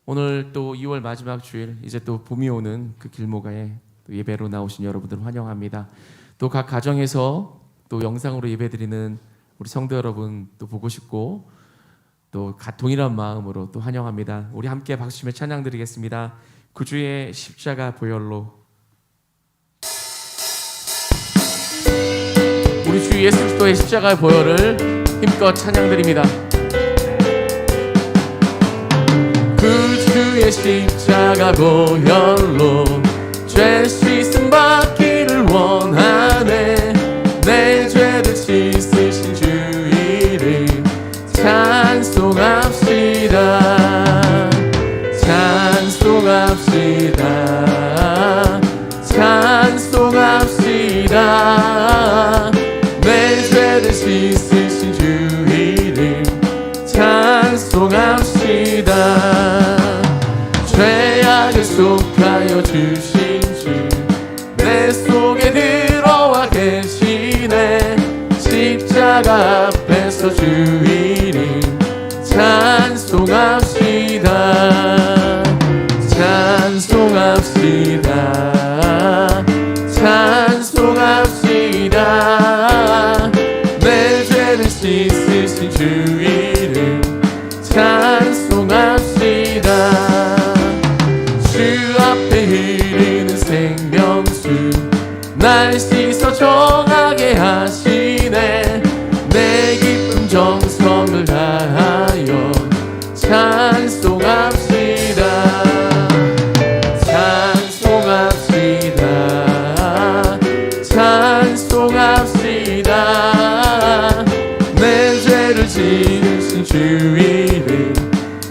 오늘 또 2월 마지막 주일, 이제 또 봄이 오는 그 길목에 또 예배로 나오신 여러분들 환영합니다. 또 각 가정에서 또 영상으로 예배드리는 우리 성도 여러분 또 보고 싶고 또 동일한 마음으로 또 환영합니다. 우리 함께 박수치며 찬양 드리겠습니다. 구주의 십자가 보혈로. 우리 주 예수 그리스도의 십자가 보혈을 힘껏 찬양 드립니다. 구주의 십자가 보혈로 죄 씻음 받기를 원하네. 내 죄를 씻으신 주 이름 찬송합시다. 찬송합시다. 찬송합시다. 내 죄를 씻으신 주 이름 찬송합시다. 죄악을 속하여 주신 주 내 속에 들어와 계시네. 십자가 앞에서 주 이름 찬송합시다. 찬송합시다. 찬송합시다. 내 죄를 씻으신 주 이름 찬송합시다. 주 앞에 흐르는 생명수 날 씻어 정하게 하시네. 내 기쁨 정성을 다하여 찬송합시다. 찬송합시다. 찬송합시다. 내 죄를 지으신 주 이름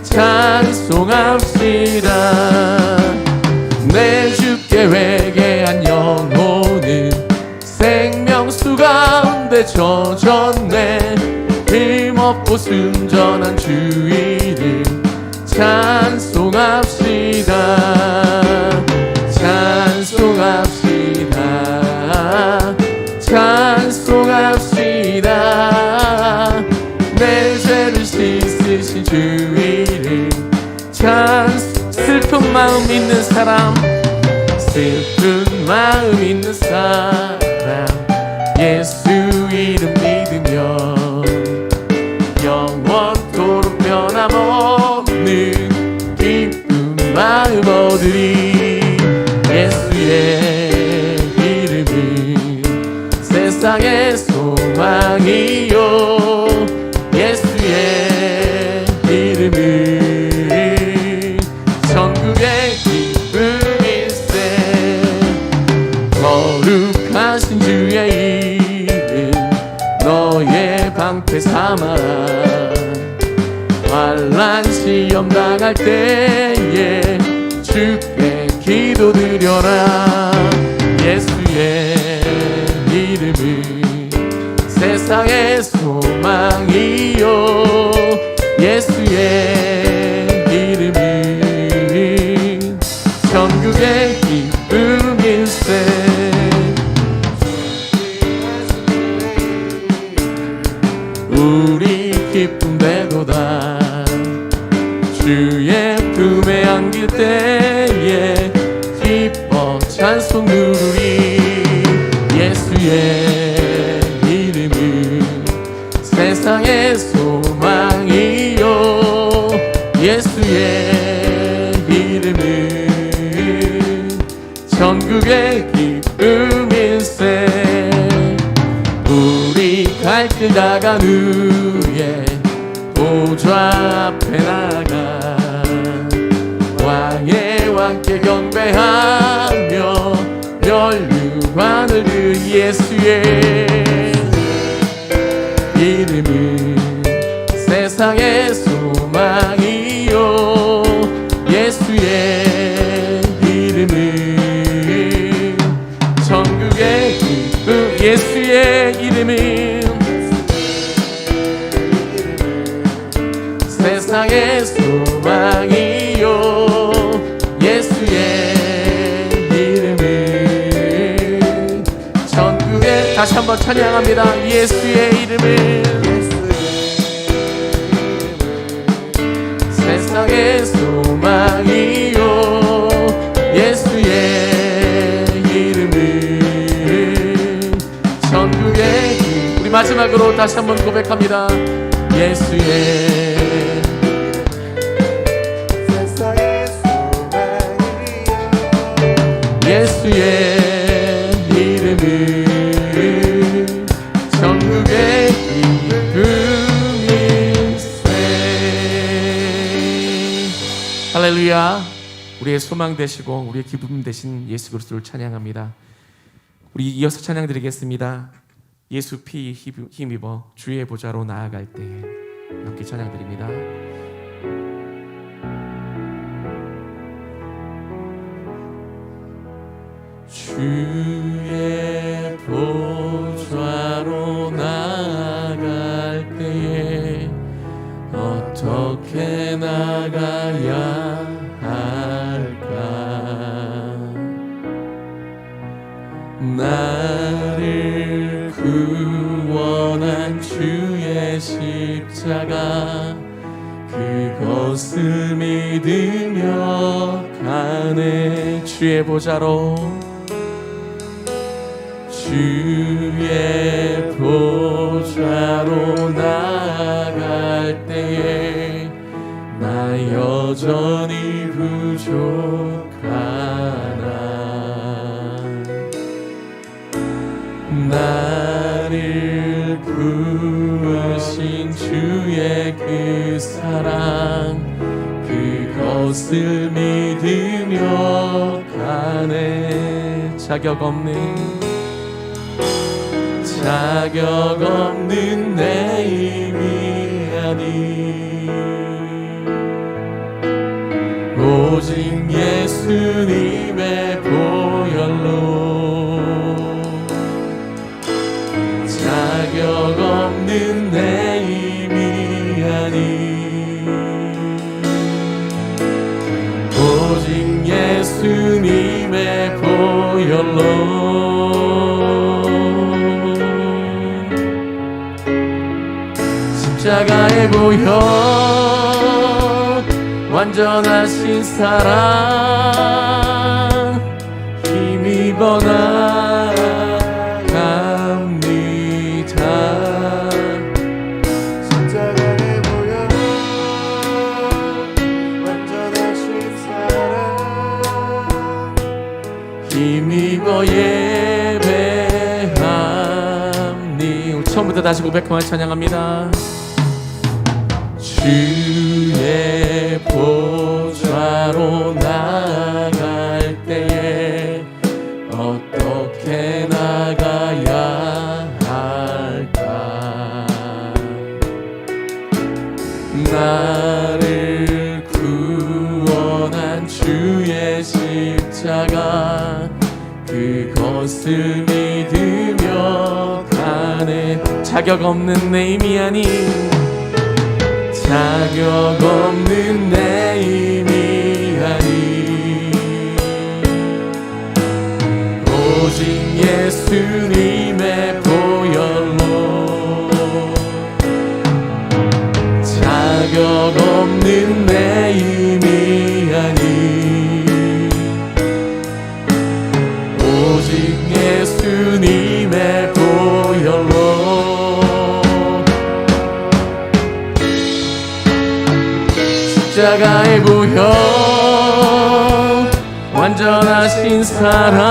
찬송합시다. 내 주께 회개한 영혼은 생명수 가운데 젖었네. 힘없고 순전한 주 이름 찬송합시다. 찬송합시다. 찬송합시다. 내 죄를 씻으신 주 이름 슬픈 마음 있는 사람, 슬픈 마음 있는 사람 예수 이름 믿으면 영원토록 변함없는 기쁜 마음 얻으리. 예수의 이름은 세상의 소망이요. 예수의 이름은 천국의 기쁨일세. 거룩하신 주의 이름 너의 방패 삼아 환난 시험 당할 때에 주께 기도드려라. 예수의 이름은 세상의 소망이요. 예수의 이름은 천국의 기쁨일세. 우리 기쁨되도다. 주의 품에 안길 때에 기뻐 찬송 누르리. 예수의 이름은 세상의 소망이요. 예수의 이름은 천국의 기쁨일세. 우리 갈 길 나간 후에 보좌 앞에 나가 왕의 왕께 경배하며 멸류관을 그 예수의 이름은 세상의 소망이요. 예수의 이름은 천국의 기쁨. 예수의 이름은 세상의 소망이요. 예수의 이름은 천국의. 다시 한번 찬양합니다. 예수의 이름은 세상의 소망 마지막으로 다시 한번 고백합니다. 예수의 예수의 이름은 천국의 기쁨일세. 할렐루야. 우리의 소망 되시고 우리의 기쁨 되신 예수 그리스도를 찬양합니다. 우리 이어서 찬양 드리겠습니다. 예수 피 힘입어 주의 보좌로 나아갈 때에 함께 찬양 드립니다. 주의 보좌로 나아갈 때에 어떻게 나가야 할까? 나를 구원한 주의 십자가 그것을 믿으며 가네. 주의 보좌로 주의 보좌로 나아갈 때에 나 여전히 부족하나. 나를 부으신 주의 그 사랑 그것을 믿으며 가네. 자격 없는 내 힘이 아니 오직 예수님의 보혈로 자격 없는 내 힘이 아니 오직 예수님의 보혈로 십자가의 보혈 완전하신 사랑 힘입어 나갑니다. 십자가의 보혈 완전하신 사랑 힘입어 예배합니. 처음부터 다시 고백하며 찬양합니다. 주의 보좌로 나아갈 때에 어떻게 나가야 할까? 나를 구원한 주의 십자가 그것을 믿으며 가네. 자격 없는 내 힘이 아닌 자격 없는 내 힘이 아니 오직 예수님의 보혈로 자격 없는 내 힘이 아니 오직 예수님의 보혈로 십자가의 보혈 완전하신 사랑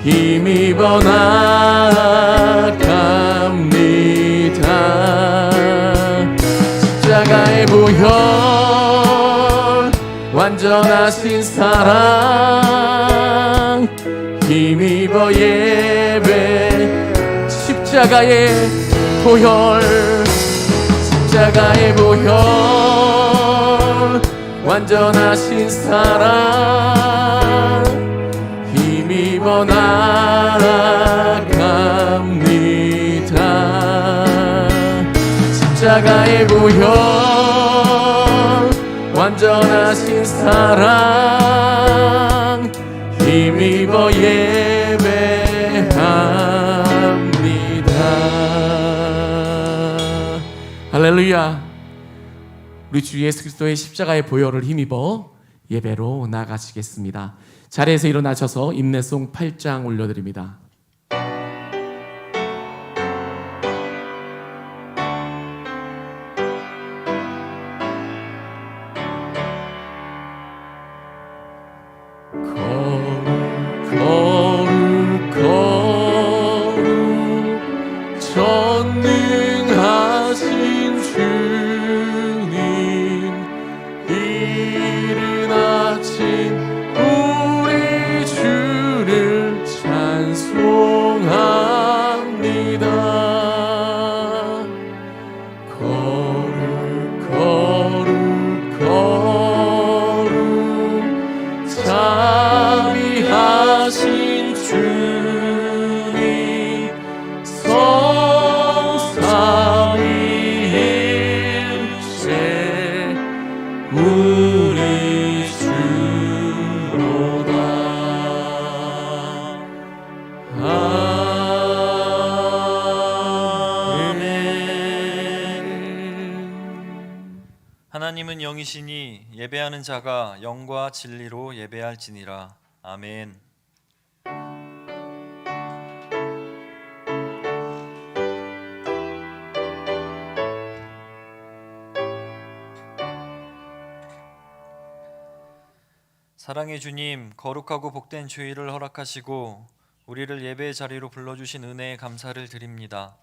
힘입어 나갑니다. 십자가의 보혈 완전하신 사랑 힘입어 예배. 십자가의 보혈 십자가의 보혈 완전하신 사랑 힘입어 나갑니다. 십자가의 보혈 완전하신 사랑 힘입어 예배합니다. 할렐루야. 우리 주 예수 그리스도의 십자가의 보혈을 힘입어 예배로 나가시겠습니다. 자리에서 일어나셔서 임내송 8장 올려드립니다. 영이시니 예배하는 자가 영과 진리로 예배할지니라. 아멘. 사랑의 주님, 거룩하고 복된 주일을 허락하시고 우리를 예배의 자리로 불러주신 은혜에 감사를 드립니다.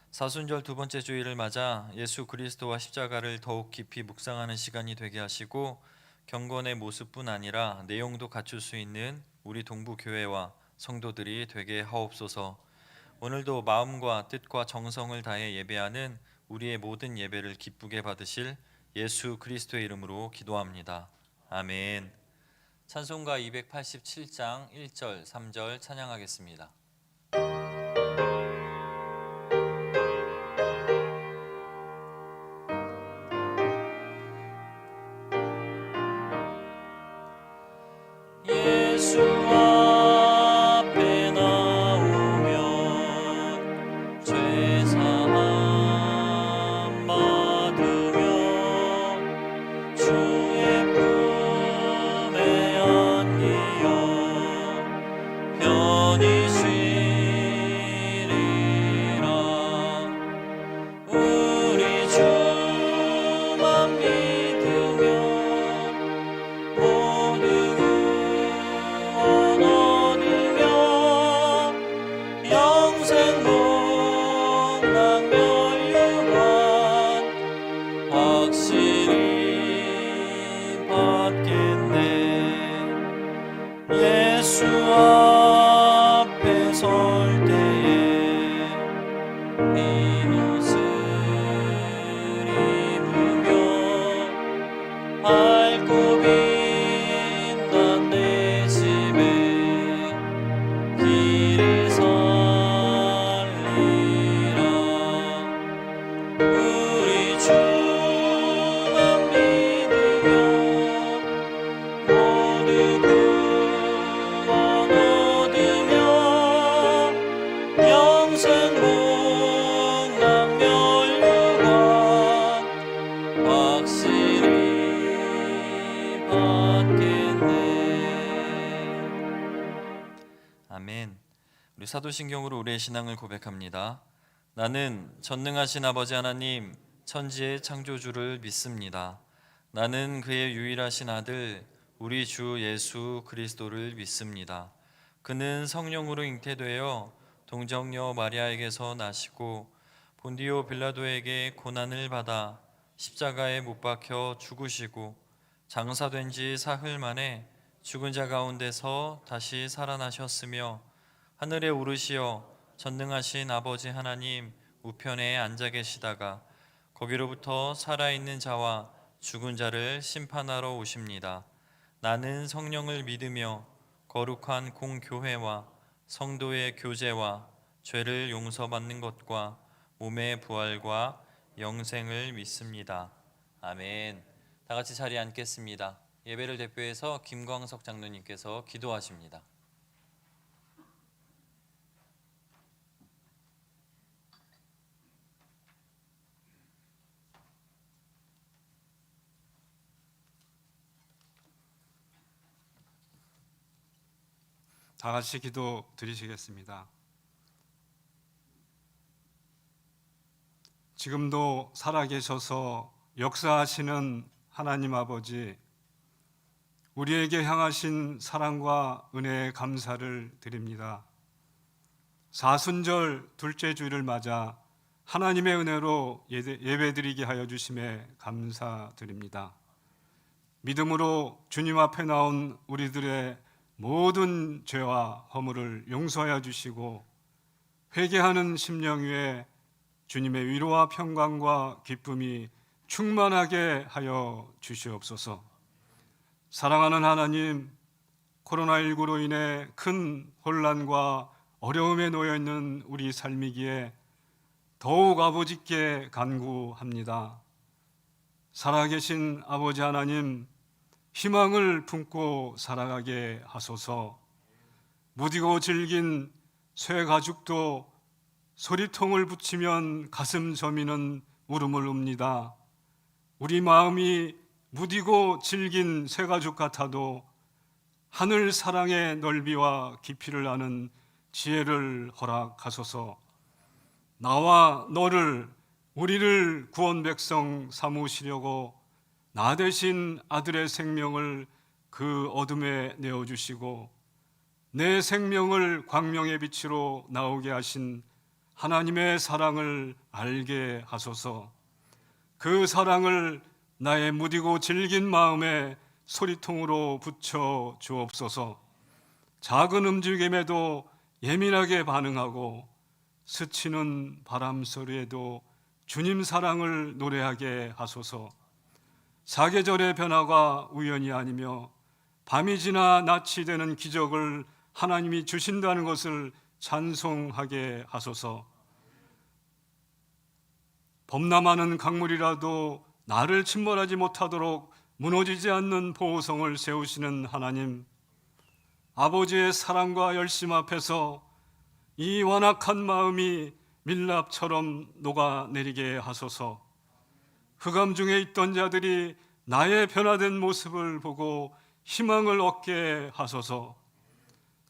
사순절 두 번째 주일을 맞아 예수 그리스도와 십자가를 더욱 깊이 묵상하는 시간이 되게 하시고 경건의 모습뿐 아니라 내용도 갖출 수 있는 우리 동부교회와 성도들이 되게 하옵소서. 오늘도 마음과 뜻과 정성을 다해 예배하는 우리의 모든 예배를 기쁘게 받으실 예수 그리스도의 이름으로 기도합니다. 아멘. 찬송가 287장 1절 3절 찬양하겠습니다. 예수 앞에 나오면 죄 사함 받으며 주의 품에 안기어 편히 쉬리라. 우리 주만 믿으며 모두 구원 얻으며 영생 복락 멸류관 확실히 받겠네. 예수 앞에 설 때에 흰 옷을 입으며 밝고 빛난 내 집에 길을 살리라. 우리 주만 믿으며 모두 구원 얻으며 영생 복락 멸류관 확실히 받겠네. 아멘. 우리 사도신경으로 우리의 신앙을 고백합니다. 나는 전능하신 아버지 하나님 천지의 창조주를 믿습니다. 나는 그의 유일하신 아들 우리 주 예수 그리스도를 믿습니다. 그는 성령으로 잉태되어 동정녀 마리아에게서 나시고 본디오 빌라도에게 고난을 받아 십자가에 못 박혀 죽으시고 장사된 지 사흘 만에 죽은 자 가운데서 다시 살아나셨으며 하늘에 오르시어 전능하신 아버지 하나님 우편에 앉아 계시다가 거기로부터 살아있는 자와 죽은 자를 심판하러 오십니다. 나는 성령을 믿으며 거룩한 공교회와 성도의 교제와 죄를 용서받는 것과 몸의 부활과 영생을 믿습니다. 아멘. 다 같이 자리에 앉겠습니다. 예배를 대표해서 김광석 장로님께서 기도하십니다. 다 같이 기도 드리시겠습니다. 지금도 살아계셔서 역사하시는 하나님 아버지, 우리에게 향하신 사랑과 은혜에 감사를 드립니다. 사순절 둘째 주일을 맞아 하나님의 은혜로 예배드리게 하여 주심에 감사드립니다. 믿음으로 주님 앞에 나온 우리들의 모든 죄와 허물을 용서하여 주시고 회개하는 심령 위에 주님의 위로와 평강과 기쁨이 충만하게 하여 주시옵소서. 사랑하는 하나님, 코로나19로 인해 큰 혼란과 어려움에 놓여 있는 우리 삶이기에 더욱 아버지께 간구합니다. 살아계신 아버지 하나님, 희망을 품고 살아가게 하소서. 무디고 질긴 쇠 가죽도 소리통을 붙이면 가슴 저미는 울음을 웁니다. 우리 마음이 무디고 질긴 쇠가죽 같아도 하늘 사랑의 넓이와 깊이를 아는 지혜를 허락하소서. 나와 너를, 우리를 구원 백성 삼으시려고 나 대신 아들의 생명을 그 어둠에 내어주시고 내 생명을 광명의 빛으로 나오게 하신 하나님의 사랑을 알게 하소서. 그 사랑을 나의 무디고 질긴 마음에 소리통으로 붙여 주옵소서. 작은 움직임에도 예민하게 반응하고 스치는 바람 소리에도 주님 사랑을 노래하게 하소서. 사계절의 변화가 우연이 아니며 밤이 지나 낮이 되는 기적을 하나님이 주신다는 것을 찬송하게 하소서. 범람하는 강물이라도 나를 침몰하지 못하도록 무너지지 않는 보호성을 세우시는 하나님, 아버지의 사랑과 열심 앞에서 이 완악한 마음이 밀랍처럼 녹아내리게 하소서. 흑암 중에 있던 자들이 나의 변화된 모습을 보고 희망을 얻게 하소서.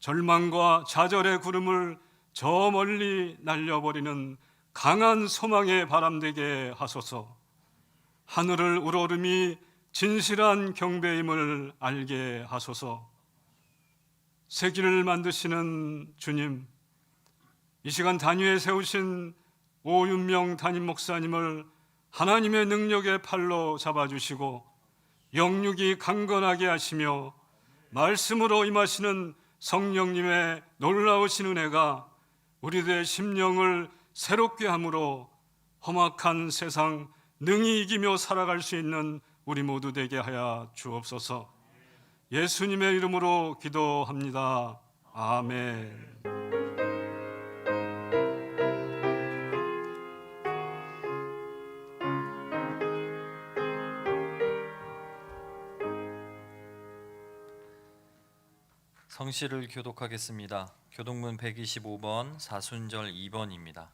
절망과 좌절의 구름을 저 멀리 날려버리는 강한 소망의 바람 되게 하소서. 하늘을 우러름이 진실한 경배임을 알게 하소서. 세기를 만드시는 주님, 이 시간 단위에 세우신 오윤명 담임 목사님을 하나님의 능력의 팔로 잡아주시고 영육이 강건하게 하시며 말씀으로 임하시는 성령님의 놀라우신 은혜가 우리들의 심령을 새롭게 함으로 험악한 세상 능히 이기며 살아갈 수 있는 우리 모두 되게 하여 주옵소서. 예수님의 이름으로 기도합니다. 아멘. 성시를 교독하겠습니다. 교독문 125번 사순절 2번입니다.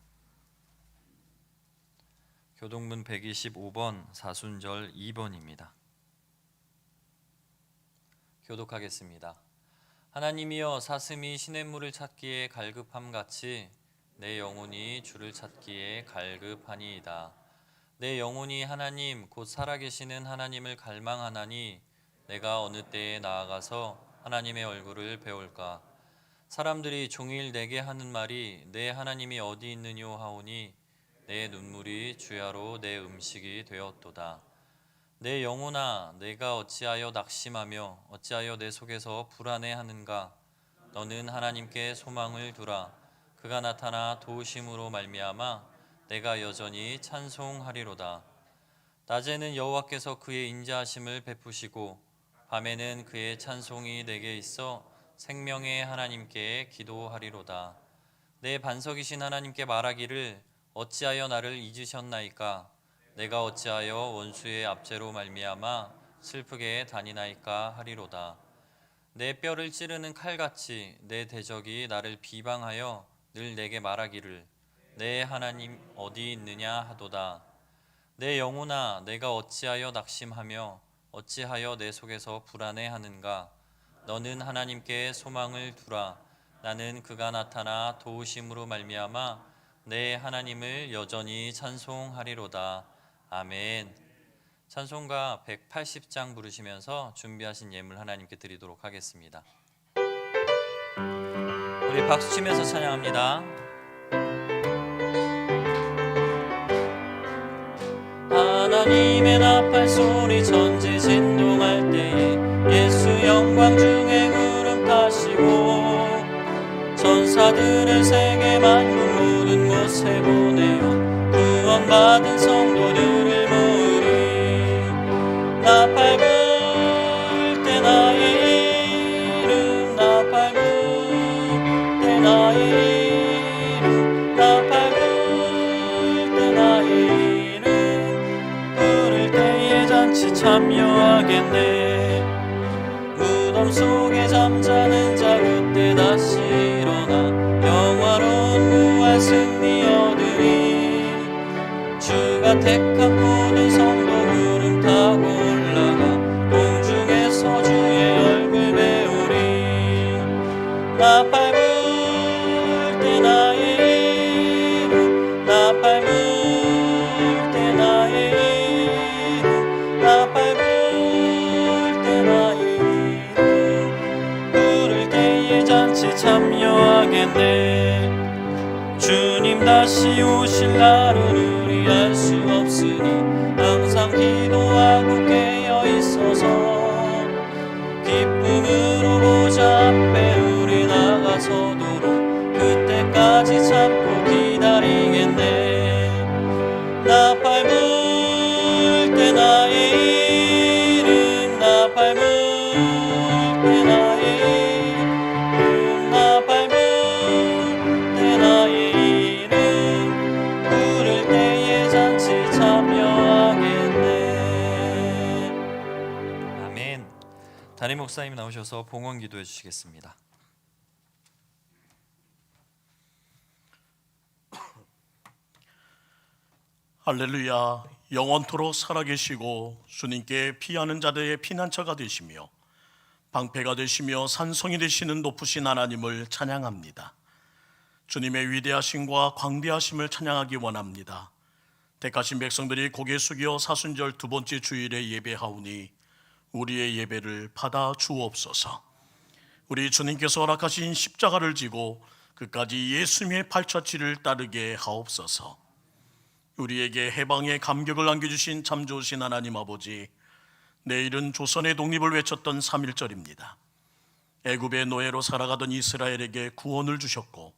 교독문 125번 사순절 2번입니다. 교독하겠습니다. 하나님이여, 사슴이 시냇물을 찾기에 갈급함같이 내 영혼이 주를 찾기에 갈급하니이다. 내 영혼이 하나님 곧 살아계시는 하나님을 갈망하나니 내가 어느 때에 나아가서 하나님의 얼굴을 배울까. 사람들이 종일 내게 하는 말이 내 하나님이 어디 있느뇨 하오니 내 눈물이 주야로 내 음식이 되었도다. 내 영혼아, 내가 어찌하여 낙심하며 어찌하여 내 속에서 불안해하는가. 너는 하나님께 소망을 두라. 그가 나타나 도우심으로 말미암아 내가 여전히 찬송하리로다. 낮에는 여호와께서 그의 인자하심을 베푸시고 밤에는 그의 찬송이 내게 있어 생명의 하나님께 기도하리로다. 내 반석이신 하나님께 말하기를 어찌하여 나를 잊으셨나이까. 내가 어찌하여 원수의 압제로 말미암아 슬프게 다니나이까 하리로다. 내 뼈를 찌르는 칼같이 내 대적이 나를 비방하여 늘 내게 말하기를 내 하나님 어디 있느냐 하도다. 내 영혼아, 내가 어찌하여 낙심하며 어찌하여 내 속에서 불안해하는가. 너는 하나님께 소망을 두라. 나는 그가 나타나 도우심으로 말미암아 내 하나님을 여전히 찬송하리로다. 아멘. 찬송가 180장 부르시면서 준비하신 예물 하나님께 드리도록 하겠습니다. 우리 박수 치면서 찬양합니다. 하나님의 나팔 소리 천지 진동할 때에 예수 영광 중에 구름 타시고 천사들을 세계 만국 모든 곳에 보내어 구원받은 성도들을 모으리. 나팔 불 때 나의 이름, 나팔 불 때 나의 이름, 나팔 불 때 나의 이름 부를 때에 잔치 참여하겠네. 무덤 속에 잠자는 자 그때 다시 일어나 영화로운 부활 승리 얻으리. 주가 택한 모든 성도 구름 타고 올라가 다시 오실 날은 우리 알 수 없으니 항상 기도하고 깨어 있어서 기쁨으로 보좌 앞에 우리 나가서도록 그때까지 참고 기다리겠네. 나팔 불 때 나의 이름 나팔 불 때 나의 이름 나팔 불 때 나의 이름 부를 때에 잔치 참여하겠네. 아멘. 담임 목사님 나오셔서 봉헌 기도해 주시겠습니다. 할렐루야. 영원토록 살아계시고 주님께 피하는 자들의 피난처가 되시며 방패가 되시며 산성이 되시는 높으신 하나님을 찬양합니다. 주님의 위대하심과 광대하심을 찬양하기 원합니다. 택하신 백성들이 고개 숙여 사순절 두 번째 주일에 예배하오니 우리의 예배를 받아 주옵소서. 우리 주님께서 허락하신 십자가를 지고 끝까지 예수님의 팔처치를 따르게 하옵소서. 우리에게 해방의 감격을 안겨주신 참 좋으신 하나님 아버지, 내일은 조선의 독립을 외쳤던 3.1절입니다. 애굽의 노예로 살아가던 이스라엘에게 구원을 주셨고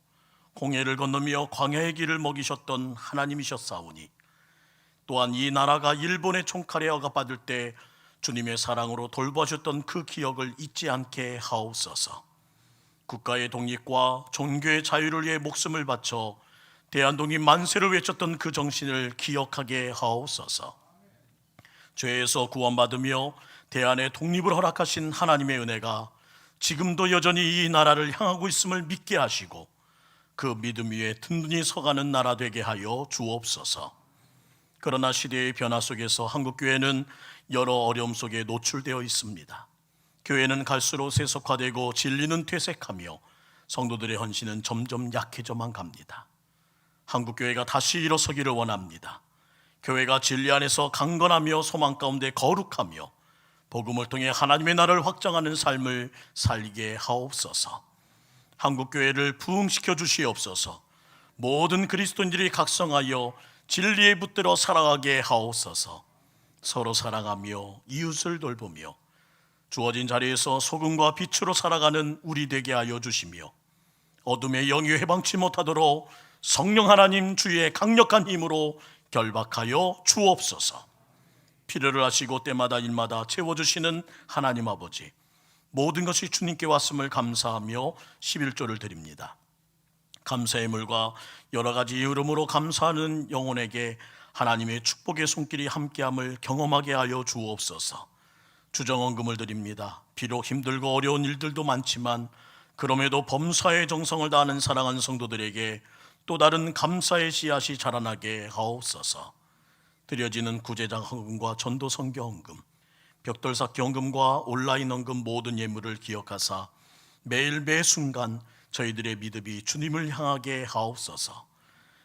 홍해를 건너며 광야의 길을 먹이셨던 하나님이셨사오니, 또한 이 나라가 일본의 총칼에 억압받을 때 주님의 사랑으로 돌봐주셨던 그 기억을 잊지 않게 하옵소서. 국가의 독립과 종교의 자유를 위해 목숨을 바쳐 대한독립 만세를 외쳤던 그 정신을 기억하게 하옵소서. 죄에서 구원받으며 대한의 독립을 허락하신 하나님의 은혜가 지금도 여전히 이 나라를 향하고 있음을 믿게 하시고 그 믿음 위에 든든히 서가는 나라 되게 하여 주옵소서. 그러나 시대의 변화 속에서 한국교회는 여러 어려움 속에 노출되어 있습니다. 교회는 갈수록 세속화되고 진리는 퇴색하며 성도들의 헌신은 점점 약해져만 갑니다. 한국교회가 다시 일어서기를 원합니다. 교회가 진리 안에서 강건하며 소망 가운데 거룩하며 복음을 통해 하나님의 나라를 확장하는 삶을 살게 하옵소서. 한국교회를 부흥시켜 주시옵소서. 모든 그리스도인들이 각성하여 진리에 붙들어 살아가게 하옵소서. 서로 사랑하며 이웃을 돌보며 주어진 자리에서 소금과 빛으로 살아가는 우리 되게 하여 주시며 어둠의 영이 해방치 못하도록 성령 하나님 주의 강력한 힘으로 결박하여 주옵소서. 필요를 하시고 때마다 일마다 채워주시는 하나님 아버지, 모든 것이 주님께 왔음을 감사하며 11조를 드립니다. 감사의 물과 여러 가지 이름으로 감사하는 영혼에게 하나님의 축복의 손길이 함께함을 경험하게 하여 주옵소서. 주정헌금을 드립니다. 비록 힘들고 어려운 일들도 많지만 그럼에도 범사의 정성을 다하는 사랑하는 성도들에게 또 다른 감사의 씨앗이 자라나게 하옵소서. 드려지는 구제장 헌금과 전도 선교 헌금, 벽돌쌓기 헌금과 온라인 헌금 모든 예물을 기억하사 매일 매 순간 저희들의 믿음이 주님을 향하게 하옵소서.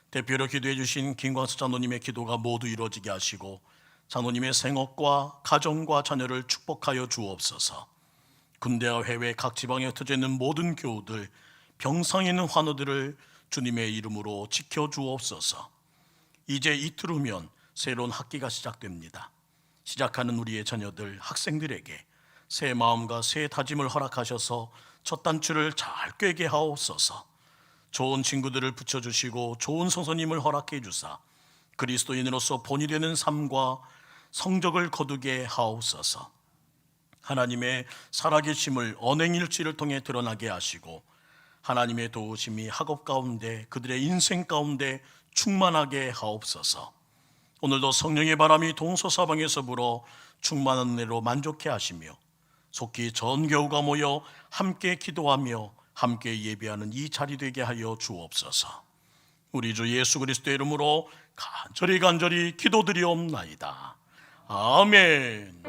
대표로 기도해 주신 김광수 장로님의 기도가 모두 이루어지게 하시고 장로님의 생업과 가정과 자녀를 축복하여 주옵소서. 군대와 해외 각 지방에 흩어져 있는 모든 교우들, 병상에 있는 환우들을 주님의 이름으로 지켜주옵소서. 이제 이틀 후면 새로운 학기가 시작됩니다. 시작하는 우리의 자녀들, 학생들에게 새 마음과 새 다짐을 허락하셔서 첫 단추를 잘 꿰게 하옵소서. 좋은 친구들을 붙여주시고 좋은 선생님을 허락해 주사 그리스도인으로서 본이 되는 삶과 성적을 거두게 하옵소서. 하나님의 살아계심을 언행일치를 통해 드러나게 하시고 하나님의 도우심이 학업 가운데 그들의 인생 가운데 충만하게 하옵소서. 오늘도 성령의 바람이 동서사방에서 불어 충만한 은혜로 만족해 하시며 속히 전 교우가 모여 함께 기도하며 함께 예배하는 이 자리 되게 하여 주옵소서. 우리 주 예수 그리스도의 이름으로 간절히 기도드리옵나이다. 아멘.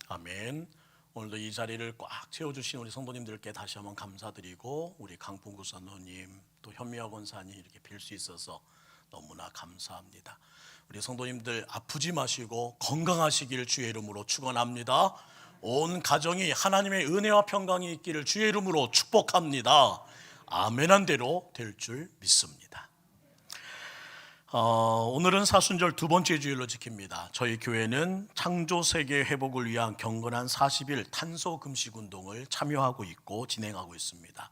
아멘. 오늘도 이 자리를 꽉 채워주신 우리 성도님들께 다시 한번 감사드리고 우리 강풍구 선호님 또 현미화 권사님 이렇게 뵐 수 있어서 너무나 감사합니다. 우리 성도님들 아프지 마시고 건강하시길 주의 이름으로 축원합니다. 온 가정이 하나님의 은혜와 평강이 있기를 주의 이름으로 축복합니다. 아멘한 대로 될 줄 믿습니다. 오늘은 사순절 두 번째 주일로 지킵니다. 저희 교회는 창조 세계 회복을 위한 경건한 40일 탄소 금식 운동을 참여하고 있고 진행하고 있습니다.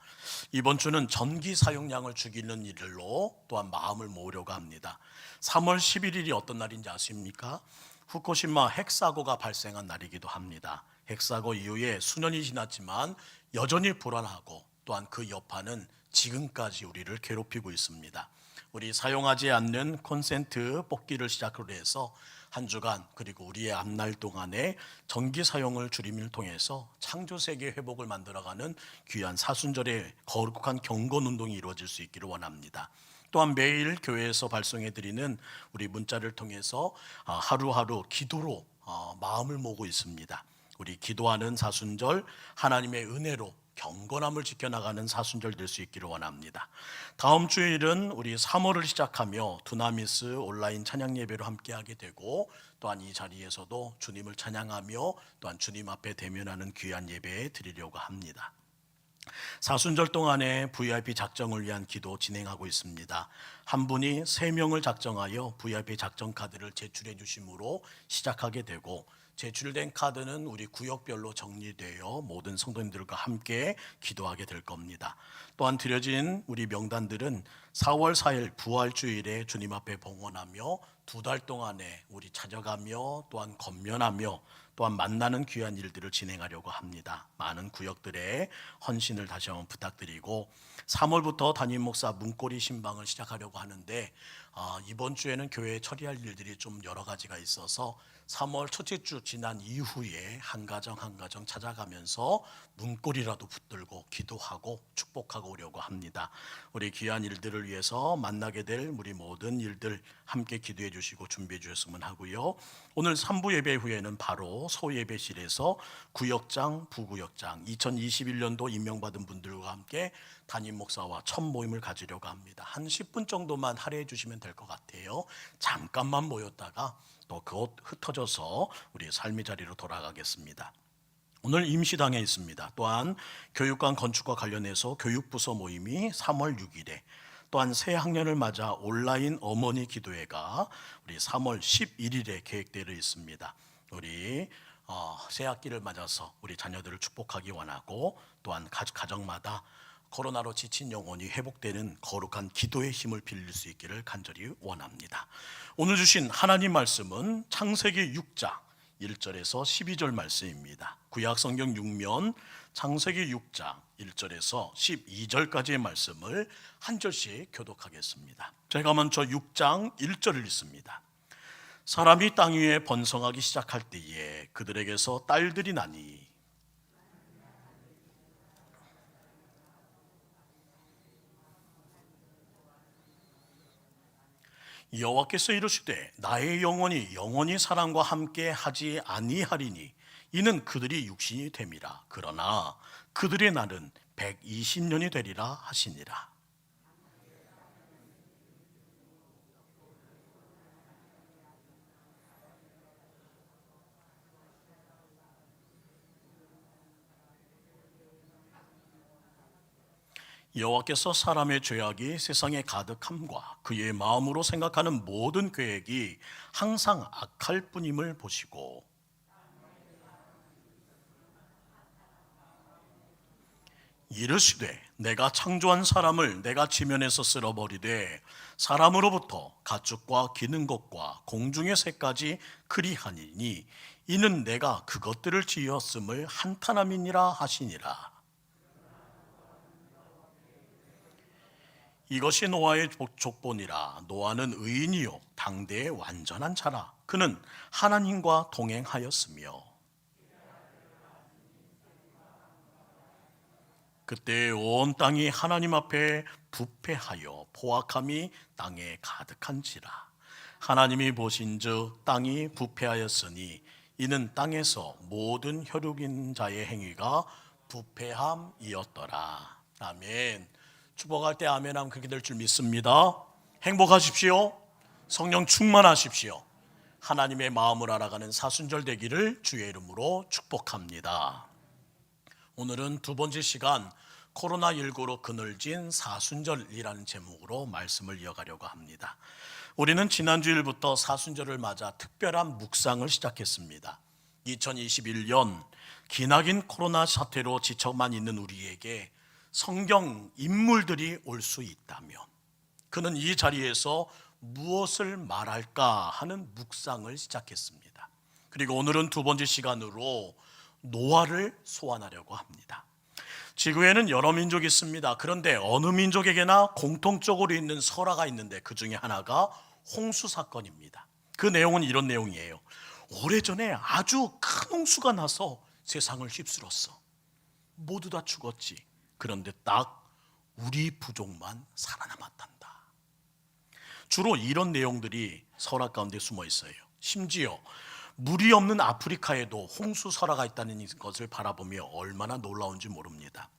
이번 주는 전기 사용량을 줄이는 일로 또한 마음을 모으려고 합니다. 3월 11일이 어떤 날인지 아십니까? 후쿠시마 핵사고가 발생한 날이기도 합니다. 핵사고 이후에 수년이 지났지만 여전히 불안하고 또한 그 여파는 지금까지 우리를 괴롭히고 있습니다. 우리 사용하지 않는 콘센트 뽑기를 시작으로 해서 한 주간 그리고 우리의 앞날 동안에 전기 사용을 줄임을 통해서 창조세계 회복을 만들어가는 귀한 사순절의 거룩한 경건 운동이 이루어질 수 있기를 원합니다. 또한 매일 교회에서 발송해드리는 우리 문자를 통해서 하루하루 기도로 마음을 모으고 있습니다. 우리 기도하는 사순절 하나님의 은혜로 경건함을 지켜나가는 사순절 될 수 있기를 원합니다. 다음 주일은 우리 3월을 시작하며 두나미스 온라인 찬양 예배로 함께하게 되고 또한 이 자리에서도 주님을 찬양하며 또한 주님 앞에 대면하는 귀한 예배 드리려고 합니다. 사순절 동안에 VIP 작정을 위한 기도 진행하고 있습니다. 한 분이 3명을 작정하여 VIP 작정 카드를 제출해 주심으로 시작하게 되고 제출된 카드는 우리 구역별로 정리되어 모든 성도님들과 함께 기도하게 될 겁니다. 또한 드려진 우리 명단들은 4월 4일 부활주일에 주님 앞에 봉헌하며 2달 동안에 우리 찾아가며 또한 건면하며 또한 만나는 귀한 일들을 진행하려고 합니다. 많은 구역들의 헌신을 다시 한번 부탁드리고 3월부터 담임 목사 문고리 신방을 시작하려고 하는데 이번 주에는 교회에 처리할 일들이 좀 여러 가지가 있어서 3월 첫째 주 지난 이후에 한 가정 한 가정 찾아가면서 문고리라도 붙들고 기도하고 축복하고 오려고 합니다. 우리 귀한 일들을 위해서 만나게 될 우리 모든 일들 함께 기도해 주시고 준비해 주셨으면 하고요. 오늘 3부 예배 후에는 바로 소예배실에서 구역장, 부구역장 2021년도 임명받은 분들과 함께 담임 목사와 첫 모임을 가지려고 합니다. 한 10분 정도만 할애해 주시면 될 것 같아요. 잠깐만 모였다가 또 그곳 흩어져서 우리 삶의 자리로 돌아가겠습니다. 오늘 임시당에 있습니다. 또한 교육관 건축과 관련해서 교육부서 모임이 3월 6일에 또한 새 학년을 맞아 온라인 어머니 기도회가 우리 3월 11일에 계획되어 있습니다. 우리 새 학기를 맞아서 우리 자녀들을 축복하기 원하고 또한 가정마다 코로나로 지친 영혼이 회복되는 거룩한 기도의 힘을 빌릴 수 있기를 간절히 원합니다. 오늘 주신 하나님 말씀은 창세기 6장 1절에서 12절 말씀입니다. 구약 성경 6면 창세기 6장 1절에서 12절까지의 말씀을 한 절씩 교독하겠습니다. 제가 먼저 6장 1절을 읽습니다. 사람이 땅 위에 번성하기 시작할 때에 그들에게서 딸들이 나니 여호와께서 이르시되 나의 영혼이 영원히 사람과 함께 하지 아니하리니 이는 그들이 육신이 됨이라. 그러나 그들의 날은 120년이 되리라 하시니라. 여호와께서 사람의 죄악이 세상에 가득함과 그의 마음으로 생각하는 모든 계획이 항상 악할 뿐임을 보시고 이르시되 내가 창조한 사람을 내가 지면에서 쓸어버리되 사람으로부터 가축과 기는 것과 공중의 새까지 그리하니니 이는 내가 그것들을 지었음을 한탄함이니라 하시니라. 이것이 노아의 족본이라. 노아는 의인이요 당대의 완전한 자라. 그는 하나님과 동행하였으며 그때 온 땅이 하나님 앞에 부패하여 포악함이 땅에 가득한지라. 하나님이 보신즉 땅이 부패하였으니 이는 땅에서 모든 혈육 있는 자의 행위가 부패함이었더라. 아멘. 축복할 때 아멘하면 그렇게 될 줄 믿습니다. 행복하십시오. 성령 충만하십시오. 하나님의 마음을 알아가는 사순절 되기를 주의 이름으로 축복합니다. 오늘은 두 번째 시간 코로나19로 그늘진 사순절이라는 제목으로 말씀을 이어가려고 합니다. 우리는 지난주일부터 사순절을 맞아 특별한 묵상을 시작했습니다. 2021년 기나긴 코로나 사태로 지쳐만 있는 우리에게 성경 인물들이 올 수 있다면 그는 이 자리에서 무엇을 말할까 하는 묵상을 시작했습니다. 그리고 오늘은 두 번째 시간으로 노아를 소환하려고 합니다. 지구에는 여러 민족이 있습니다. 그런데 어느 민족에게나 공통적으로 있는 설화가 있는데 그 중에 하나가 홍수 사건입니다. 그 내용은 이런 내용이에요. 오래전에 아주 큰 홍수가 나서 세상을 휩쓸었어. 모두 다 죽었지. 그런데 딱 우리 부족만 살아남았단다. 주로 이런 내용들이 설화 가운데 숨어 있어요. 심지어 물이 없는 아프리카에도 홍수 설화가 있다는 것을 바라보며 얼마나 놀라운지 모릅니다.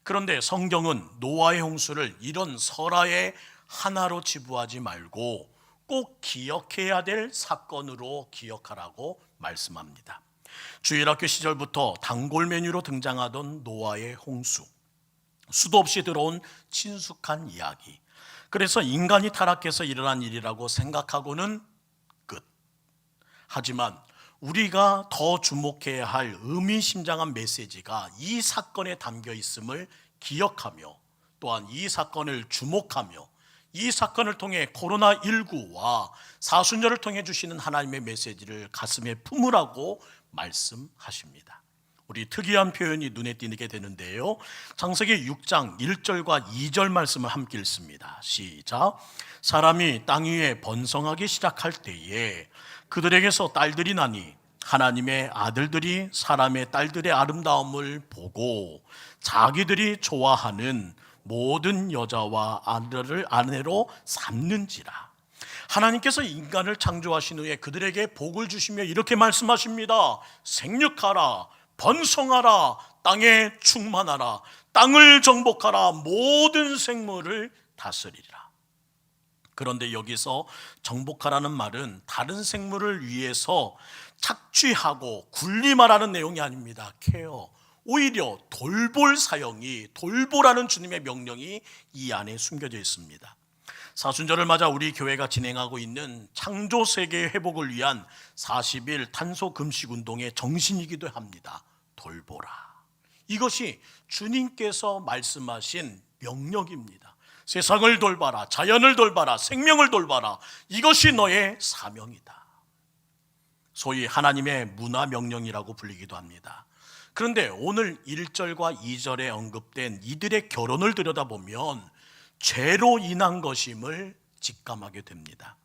그런데 성경은 노아의 홍수를 이런 설화의 하나로 치부하지 말고 꼭 기억해야 될 사건으로 기억하라고 말씀합니다. 주일학교 시절부터 단골 메뉴로 등장하던 노아의 홍수, 수도 없이 들어온 친숙한 이야기. 그래서 인간이 타락해서 일어난 일이라고 생각하고는 끝. 하지만 우리가 더 주목해야 할 의미심장한 메시지가 이 사건에 담겨 있음을 기억하며 또한 이 사건을 주목하며 이 사건을 통해 코로나19와 사순절을 통해 주시는 하나님의 메시지를 가슴에 품으라고 말씀하십니다. 우리 특이한 표현이 눈에 띄게 되는데요. 창세기 6장 1절과 2절 말씀을 함께 읽습니다. 시작. 사람이 땅 위에 번성하기 시작할 때에 그들에게서 딸들이 나니 하나님의 아들들이 사람의 딸들의 아름다움을 보고 자기들이 좋아하는 모든 여자와 아들을 아내로 삼는지라. 하나님께서 인간을 창조하신 후에 그들에게 복을 주시며 이렇게 말씀하십니다. 생육하라, 번성하라, 땅에 충만하라, 땅을 정복하라, 모든 생물을 다스리라. 그런데 여기서 정복하라는 말은 다른 생물을 위해서 착취하고 군림하라는 내용이 아닙니다. 케어, 오히려 돌볼 사용이, 돌보라는 주님의 명령이 이 안에 숨겨져 있습니다. 사순절을 맞아 우리 교회가 진행하고 있는 창조 세계 회복을 위한 40일 탄소 금식 운동의 정신이기도 합니다. 돌보라. 이것이 주님께서 말씀하신 명령입니다. 세상을 돌봐라, 자연을 돌봐라, 생명을 돌봐라. 이것이 너의 사명이다. 소위 하나님의 문화 명령이라고 불리기도 합니다. 그런데 오늘 1절과 2절에 언급된 이들의 결혼을 들여다보면 죄로 인한 것임을 직감하게 됩니다.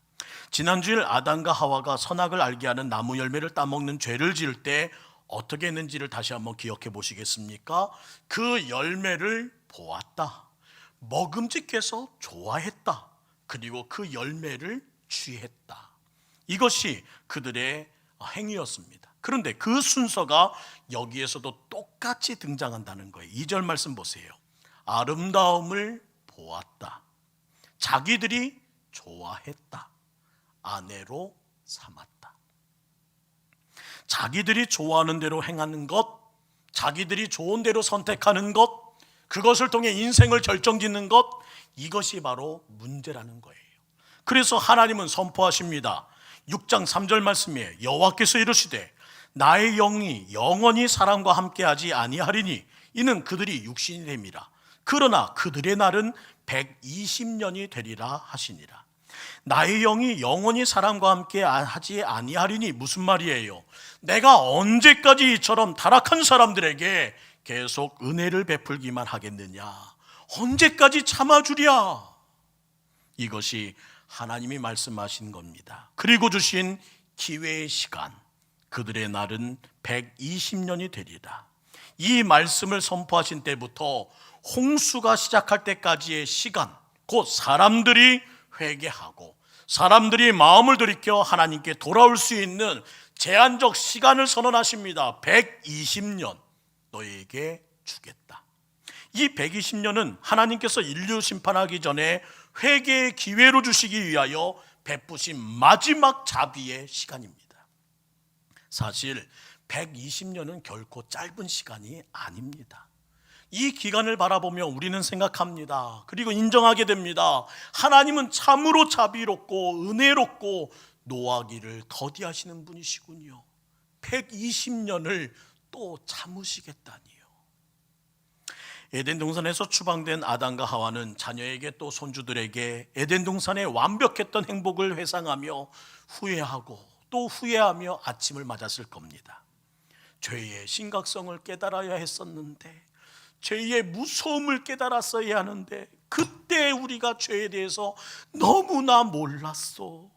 지난주일 아담과 하와가 선악을 알게 하는 나무 열매를 따먹는 죄를 지을 때 어떻게 했는지를 다시 한번 기억해 보시겠습니까? 그 열매를 보았다. 먹음직해서 좋아했다. 그리고 그 열매를 취했다. 이것이 그들의 행위였습니다. 그런데 그 순서가 여기에서도 똑같이 등장한다는 거예요. 2절 말씀 보세요. 아름다움을 보았다. 자기들이 좋아했다. 아내로 삼았다. 자기들이 좋아하는 대로 행하는 것, 자기들이 좋은 대로 선택하는 것, 그것을 통해 인생을 결정짓는 것, 이것이 바로 문제라는 거예요. 그래서 하나님은 선포하십니다. 6장 3절 말씀에 여호와께서 이르시되 나의 영이 영원히 사람과 함께하지 아니하리니 이는 그들이 육신이 됨이라. 그러나 그들의 날은 120년이 되리라 하시니라. 나의 영이 영원히 사람과 함께 하지 아니하리니 무슨 말이에요? 내가 언제까지 이처럼 타락한 사람들에게 계속 은혜를 베풀기만 하겠느냐? 언제까지 참아주랴? 이것이 하나님이 말씀하신 겁니다. 그리고 주신 기회의 시간, 그들의 날은 120년이 되리라. 이 말씀을 선포하신 때부터 홍수가 시작할 때까지의 시간, 곧 사람들이 회개하고 사람들이 마음을 돌이켜 하나님께 돌아올 수 있는 제한적 시간을 선언하십니다. 120년 너에게 주겠다. 이 120년은 하나님께서 인류 심판하기 전에 회개의 기회로 주시기 위하여 베푸신 마지막 자비의 시간입니다. 사실 120년은 결코 짧은 시간이 아닙니다. 이 기간을 바라보며 우리는 생각합니다. 그리고 인정하게 됩니다. 하나님은 참으로 자비롭고 은혜롭고 노하기를 더디하시는 분이시군요. 120년을 또 참으시겠다니요. 에덴 동산에서 추방된 아담과 하와는 자녀에게 또 손주들에게 에덴 동산의 완벽했던 행복을 회상하며 후회하고 또 후회하며 아침을 맞았을 겁니다. 죄의 심각성을 깨달아야 했었는데, 죄의 무서움을 깨달았어야 하는데, 그때 우리가 죄에 대해서 너무나 몰랐어.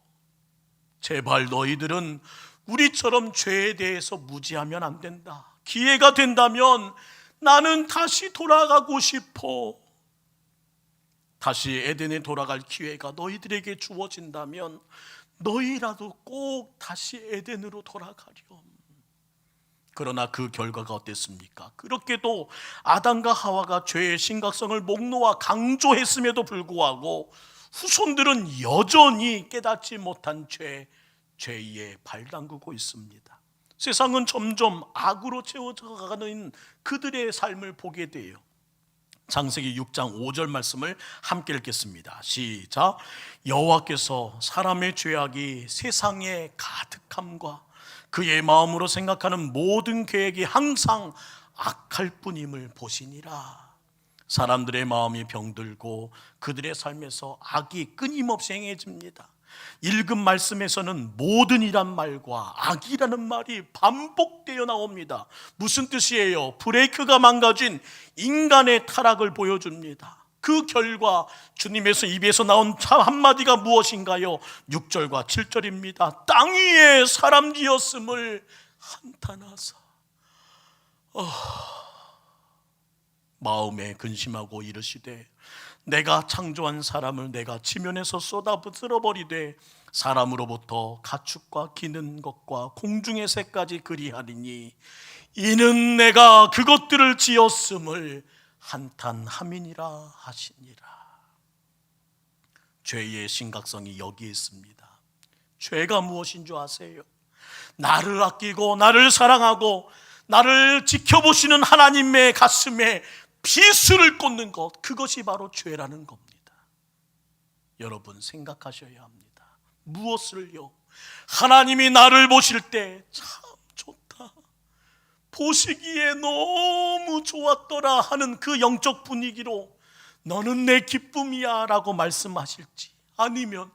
제발 너희들은 우리처럼 죄에 대해서 무지하면 안 된다. 기회가 된다면 나는 다시 돌아가고 싶어. 다시 에덴에 돌아갈 기회가 너희들에게 주어진다면 너희라도 꼭 다시 에덴으로 돌아가렴. 그러나 그 결과가 어땠습니까? 그렇게도 아담과 하와가 죄의 심각성을 목놓아 강조했음에도 불구하고 후손들은 여전히 깨닫지 못한 죄에 발담그고 있습니다. 세상은 점점 악으로 채워져가는 그들의 삶을 보게 돼요. 창세기 6장 5절 말씀을 함께 읽겠습니다. 시작. 여호와께서 사람의 죄악이 세상에 가득함과 그의 마음으로 생각하는 모든 계획이 항상 악할 뿐임을 보시니라. 사람들의 마음이 병들고 그들의 삶에서 악이 끊임없이 행해집니다. 읽은 말씀에서는 모든이란 말과 악이라는 말이 반복되어 나옵니다. 무슨 뜻이에요? 브레이크가 망가진 인간의 타락을 보여줍니다. 그 결과 주님에서 입에서 나온 한마디가 무엇인가요? 6절과 7절입니다. 땅 위에 사람 지었음을 한탄하사 마음에 근심하고 이르시되 내가 창조한 사람을 내가 지면에서 쏟아부어버리되 사람으로부터 가축과 기는 것과 공중의 새까지 그리하리니 이는 내가 그것들을 지었음을 한탄함이니라 하시니라. 죄의 심각성이 여기에 있습니다. 죄가 무엇인 줄 아세요? 나를 아끼고 나를 사랑하고 나를 지켜보시는 하나님의 가슴에 비수를 꽂는 것, 그것이 바로 죄라는 겁니다. 여러분 생각하셔야 합니다. 무엇을요? 하나님이 나를 보실 때 참 좋다, 보시기에 너무 좋았더라 하는 그 영적 분위기로 너는 내 기쁨이야 라고 말씀하실지, 아니면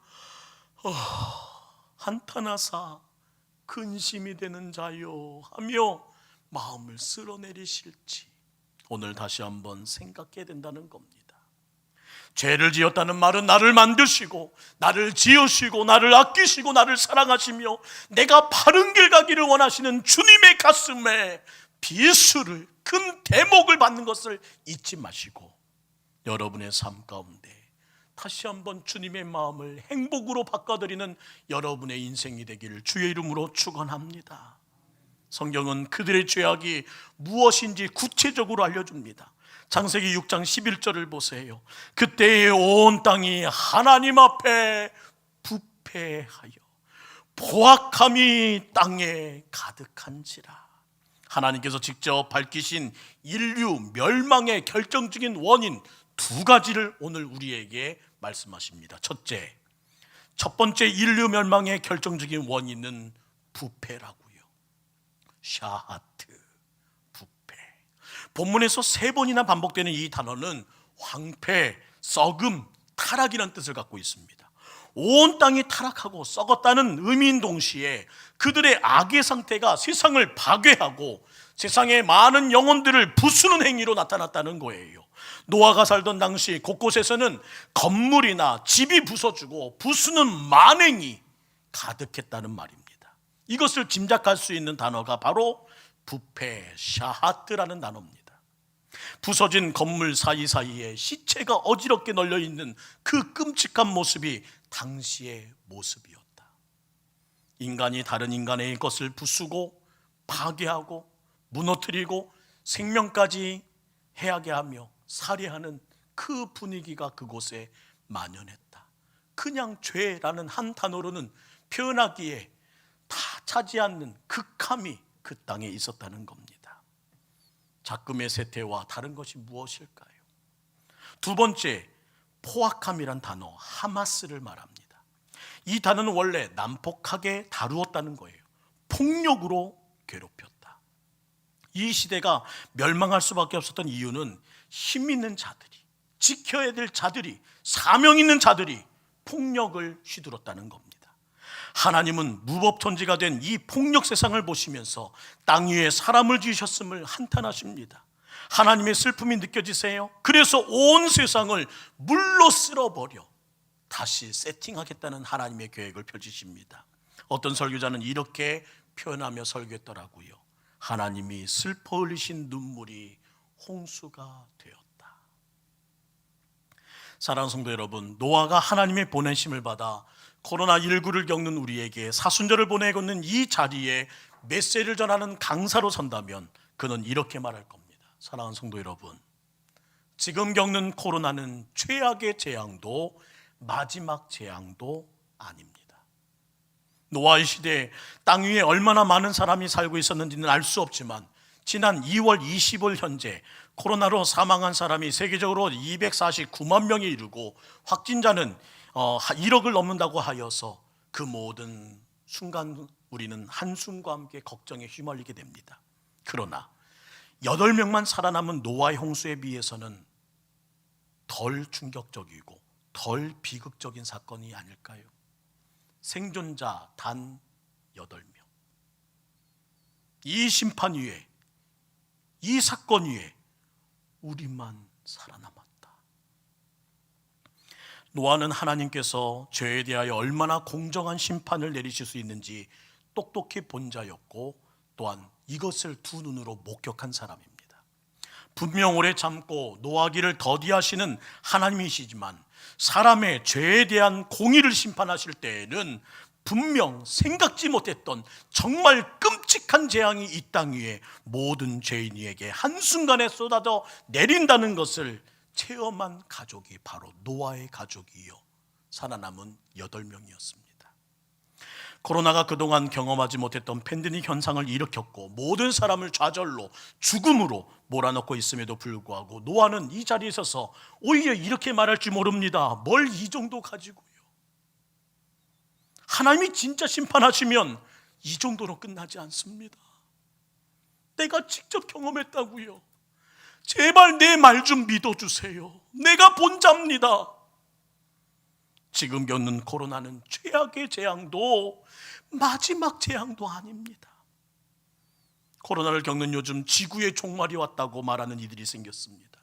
한탄하사 근심이 되는 자요 하며 마음을 쓸어내리실지 오늘 다시 한번 생각해야 된다는 겁니다. 죄를 지었다는 말은 나를 만드시고 나를 지으시고 나를 아끼시고 나를 사랑하시며 내가 바른 길 가기를 원하시는 주님의 가슴에 비수를, 큰 대목을 받는 것을 잊지 마시고 여러분의 삶 가운데 다시 한번 주님의 마음을 행복으로 바꿔드리는 여러분의 인생이 되기를 주의 이름으로 축원합니다. 성경은 그들의 죄악이 무엇인지 구체적으로 알려줍니다. 창세기 6장 11절을 보세요. 그때의 온 땅이 하나님 앞에 부패하여 포악함이 땅에 가득한지라. 하나님께서 직접 밝히신 인류 멸망의 결정적인 원인 두 가지를 오늘 우리에게 말씀하십니다. 첫 번째 인류 멸망의 결정적인 원인은 부패라고요. 샤하트, 부패. 본문에서 3번이나 반복되는 이 단어는 황폐, 썩음, 타락이라는 뜻을 갖고 있습니다. 온 땅이 타락하고 썩었다는 의미인 동시에 그들의 악의 상태가 세상을 파괴하고 세상의 많은 영혼들을 부수는 행위로 나타났다는 거예요. 노아가 살던 당시 곳곳에서는 건물이나 집이 부서지고 부수는 만행이 가득했다는 말입니다. 이것을 짐작할 수 있는 단어가 바로 부패, 샤하트라는 단어입니다. 부서진 건물 사이사이에 시체가 어지럽게 널려있는 그 끔찍한 모습이 당시의 모습이었다. 인간이 다른 인간의 것을 부수고 파괴하고 무너뜨리고 생명까지 해하게 하며 살해하는 그 분위기가 그곳에 만연했다. 그냥 죄라는 한 단어로는 표현하기에 다 차지 않는 극함이 그 땅에 있었다는 겁니다. 작금의 세태와 다른 것이 무엇일까요? 두 번째, 포악함이란 단어, 하마스를 말합니다. 이 단어는 원래 난폭하게 다루었다는 거예요. 폭력으로 괴롭혔다. 이 시대가 멸망할 수밖에 없었던 이유는 힘 있는 자들이, 지켜야 될 자들이, 사명 있는 자들이 폭력을 휘둘렀다는 겁니다. 하나님은 무법천지가 된 이 폭력 세상을 보시면서 땅 위에 사람을 지으셨음을 한탄하십니다. 하나님의 슬픔이 느껴지세요? 그래서 온 세상을 물로 쓸어버려 다시 세팅하겠다는 하나님의 계획을 펼치십니다. 어떤 설교자는 이렇게 표현하며 설교했더라고요. 하나님이 슬퍼 흘리신 눈물이 홍수가 되었다. 사랑하는 성도 여러분, 노아가 하나님의 보내심을 받아 코로나19를 겪는 우리에게 사순절을 보내고 있는 이 자리에 메시지를 전하는 강사로 선다면 그는 이렇게 말할 겁니다. 사랑하는 성도 여러분, 지금 겪는 코로나는 최악의 재앙도 마지막 재앙도 아닙니다. 노아의 시대에 땅 위에 얼마나 많은 사람이 살고 있었는지는 알 수 없지만 지난 2월 20일 현재 코로나로 사망한 사람이 세계적으로 249만 명에 이르고 확진자는 1억을 넘는다고 하여서 그 모든 순간 우리는 한숨과 함께 걱정에 휘말리게 됩니다. 그러나 8명만 살아남은 노아의 홍수에 비해서는 덜 충격적이고 덜 비극적인 사건이 아닐까요? 생존자 단 8명. 이 심판 위에, 이 사건 위에 우리만 살아남았다. 노아는 하나님께서 죄에 대하여 얼마나 공정한 심판을 내리실 수 있는지 똑똑히 본 자였고 또한 이것을 두 눈으로 목격한 사람입니다. 분명 오래 참고 노하기를 더디하시는 하나님이시지만 사람의 죄에 대한 공의를 심판하실 때에는 분명 생각지 못했던 정말 끔찍한 재앙이 이 땅 위에 모든 죄인에게 한순간에 쏟아져 내린다는 것을 체험한 가족이 바로 노아의 가족이요, 살아남은 8명이었습니다. 코로나가 그동안 경험하지 못했던 팬데믹 현상을 일으켰고 모든 사람을 좌절로 죽음으로 몰아넣고 있음에도 불구하고 노아는 이 자리에 서서 오히려 이렇게 말할지 모릅니다. 뭘 이 정도 가지고요. 하나님이 진짜 심판하시면 이 정도로 끝나지 않습니다. 내가 직접 경험했다고요. 제발 내 말 좀 믿어주세요. 내가 본자입니다. 지금 겪는 코로나는 최악의 재앙도 마지막 재앙도 아닙니다. 코로나를 겪는 요즘 지구의 종말이 왔다고 말하는 이들이 생겼습니다.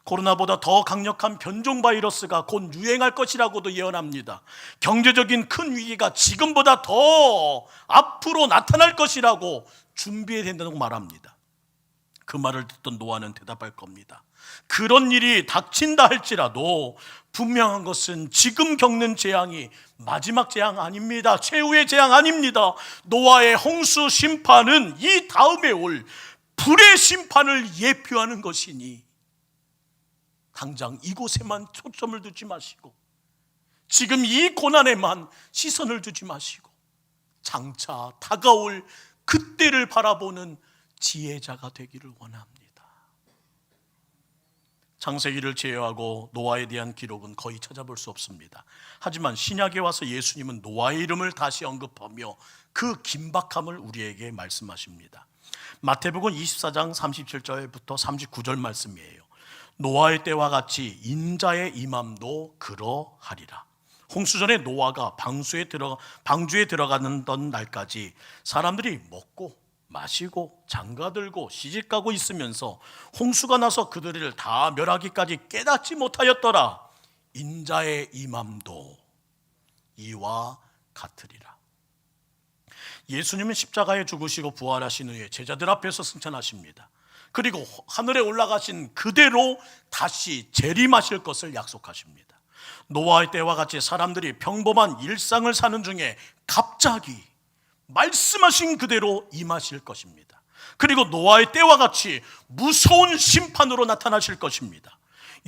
코로나보다 더 강력한 변종 바이러스가 곧 유행할 것이라고도 예언합니다. 경제적인 큰 위기가 지금보다 더 앞으로 나타날 것이라고 준비해야 된다고 말합니다. 그 말을 듣던 노아는 대답할 겁니다. 그런 일이 닥친다 할지라도 분명한 것은 지금 겪는 재앙이 마지막 재앙 아닙니다. 최후의 재앙 아닙니다. 노아의 홍수 심판은 이 다음에 올 불의 심판을 예표하는 것이니 당장 이곳에만 초점을 두지 마시고 지금 이 고난에만 시선을 두지 마시고 장차 다가올 그때를 바라보는 지혜자가 되기를 원합니다. 창세기를 제외하고 노아에 대한 기록은 거의 찾아볼 수 없습니다. 하지만 신약에 와서 예수님은 노아의 이름을 다시 언급하며 그 긴박함을 우리에게 말씀하십니다. 마태복음 24장 37절부터 39절 말씀이에요. 노아의 때와 같이 인자의 임함도 그러하리라. 홍수전에 노아가 방주에 들어가는 날까지 사람들이 먹고 마시고 장가들고 시집가고 있으면서 홍수가 나서 그들을 다 멸하기까지 깨닫지 못하였더라. 인자의 임함도 이와 같으리라. 예수님은 십자가에 죽으시고 부활하신 후에 제자들 앞에서 승천하십니다. 그리고 하늘에 올라가신 그대로 다시 재림하실 것을 약속하십니다. 노아의 때와 같이 사람들이 평범한 일상을 사는 중에 갑자기 말씀하신 그대로 임하실 것입니다. 그리고 노아의 때와 같이 무서운 심판으로 나타나실 것입니다.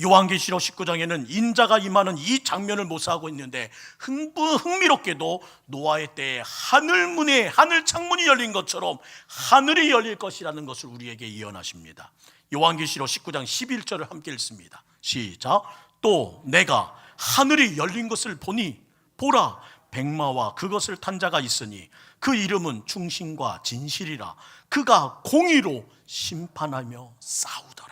요한계시록 19장에는 인자가 임하는 이 장면을 묘사하고 있는데 흥미롭게도 노아의 때에 하늘문에 하늘 창문이 열린 것처럼 하늘이 열릴 것이라는 것을 우리에게 예언하십니다. 요한계시록 19장 11절을 함께 읽습니다. 시작. 또 내가 하늘이 열린 것을 보니 보라 백마와 그것을 탄 자가 있으니 그 이름은 충신과 진실이라. 그가 공의로 심판하며 싸우더라.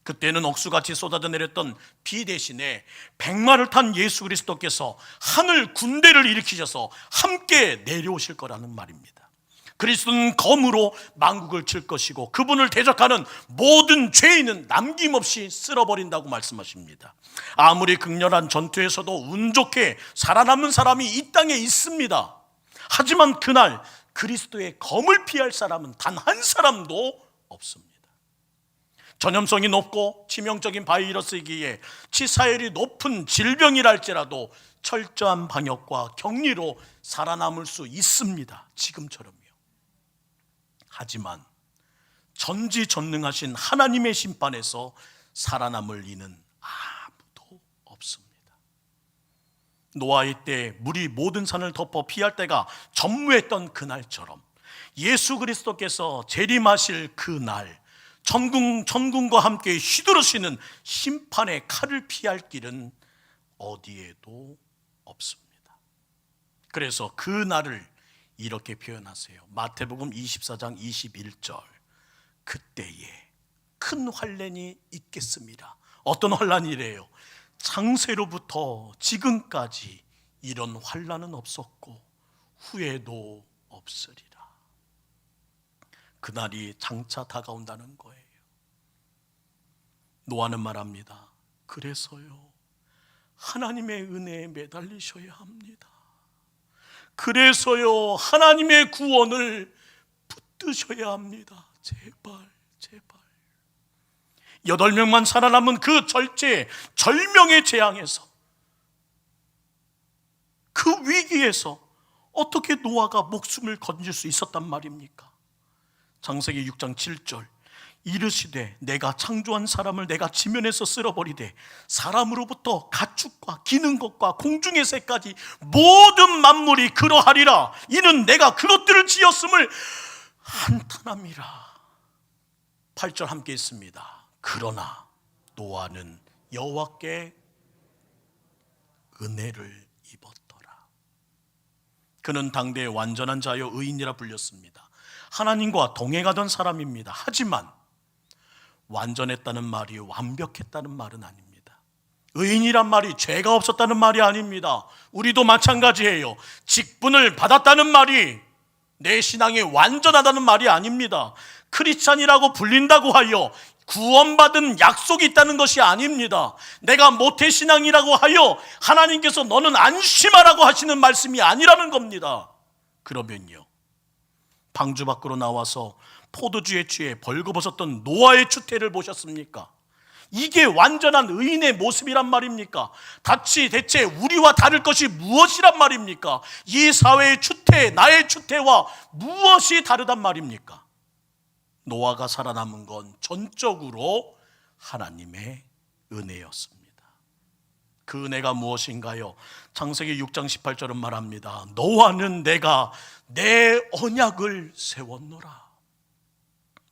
그때는 억수같이 쏟아져 내렸던 비 대신에 백마를 탄 예수 그리스도께서 하늘 군대를 일으키셔서 함께 내려오실 거라는 말입니다. 그리스도는 검으로 만국을 칠 것이고 그분을 대적하는 모든 죄인은 남김없이 쓸어버린다고 말씀하십니다. 아무리 극렬한 전투에서도 운 좋게 살아남은 사람이 이 땅에 있습니다. 하지만 그날 그리스도의 검을 피할 사람은 단 한 사람도 없습니다. 전염성이 높고 치명적인 바이러스이기에 치사율이 높은 질병이랄지라도 철저한 방역과 격리로 살아남을 수 있습니다. 지금처럼요. 하지만 전지전능하신 하나님의 심판에서 살아남을 이는 아무도 없습니다. 노아의 때 물이 모든 산을 덮어 피할 때가 전무했던 그날처럼 예수 그리스도께서 재림하실 그날 천군과 함께 휘두르시는 심판의 칼을 피할 길은 어디에도 없습니다. 그래서 그 날을 이렇게 표현하세요. 마태복음 24장 21절. 그때에 큰 환난이 있겠습니다. 어떤 환난이래요? 창세로부터 지금까지 이런 환난은 없었고 후에도 없으리라. 그날이 장차 다가온다는 거예요. 노아는 말합니다. 그래서요, 하나님의 은혜에 매달리셔야 합니다. 그래서요, 하나님의 구원을 붙드셔야 합니다. 제발, 제발. 8명만 살아남은 그 절명의 재앙에서, 그 위기에서 어떻게 노아가 목숨을 건질 수 있었단 말입니까? 창세기 6장 7절. 이르시되 내가 창조한 사람을 내가 지면에서 쓸어버리되 사람으로부터 가축과 기는 것과 공중의 새까지 모든 만물이 그러하리라. 이는 내가 그것들을 지었음을 한탄함이라. 8절 함께 있습니다. 그러나 노아는 여호와께 은혜를 입었더라. 그는 당대의 완전한 자여 의인이라 불렸습니다. 하나님과 동행하던 사람입니다. 하지만 완전했다는 말이 완벽했다는 말은 아닙니다. 의인이란 말이 죄가 없었다는 말이 아닙니다. 우리도 마찬가지예요. 직분을 받았다는 말이 내 신앙이 완전하다는 말이 아닙니다. 크리스찬이라고 불린다고 하여 구원받은 약속이 있다는 것이 아닙니다. 내가 모태신앙이라고 하여 하나님께서 너는 안심하라고 하시는 말씀이 아니라는 겁니다. 그러면요, 방주 밖으로 나와서 포도주에 취해 벌거벗었던 노아의 추태를 보셨습니까? 이게 완전한 의인의 모습이란 말입니까? 대체 우리와 다를 것이 무엇이란 말입니까? 이 사회의 추태, 나의 추태와 무엇이 다르단 말입니까? 노아가 살아남은 건 전적으로 하나님의 은혜였습니다. 그 은혜가 무엇인가요? 창세기 6장 18절은 말합니다. 노아는 내가 내 언약을 세웠노라.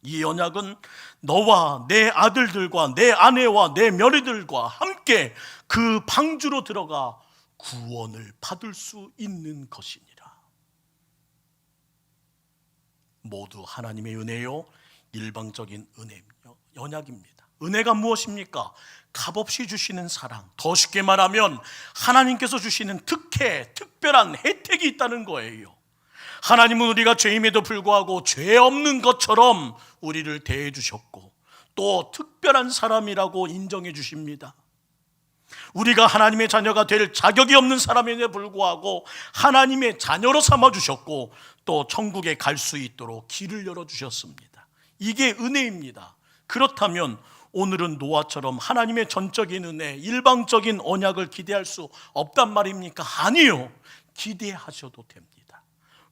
이 언약은 너와 내 아들들과 내 아내와 내 며느리들과 함께 그 방주로 들어가 구원을 받을 수 있는 것이니라. 모두 하나님의 은혜요, 일방적인 은혜요, 언약입니다. 은혜가 무엇입니까? 값없이 주시는 사랑, 더 쉽게 말하면 하나님께서 주시는 특별한 혜택이 있다는 거예요. 하나님은 우리가 죄임에도 불구하고 죄 없는 것처럼 우리를 대해 주셨고 또 특별한 사람이라고 인정해 주십니다. 우리가 하나님의 자녀가 될 자격이 없는 사람임에도 불구하고 하나님의 자녀로 삼아 주셨고 또 천국에 갈 수 있도록 길을 열어 주셨습니다. 이게 은혜입니다. 그렇다면 오늘은 노아처럼 하나님의 전적인 은혜, 일방적인 언약을 기대할 수 없단 말입니까? 아니요, 기대하셔도 됩니다.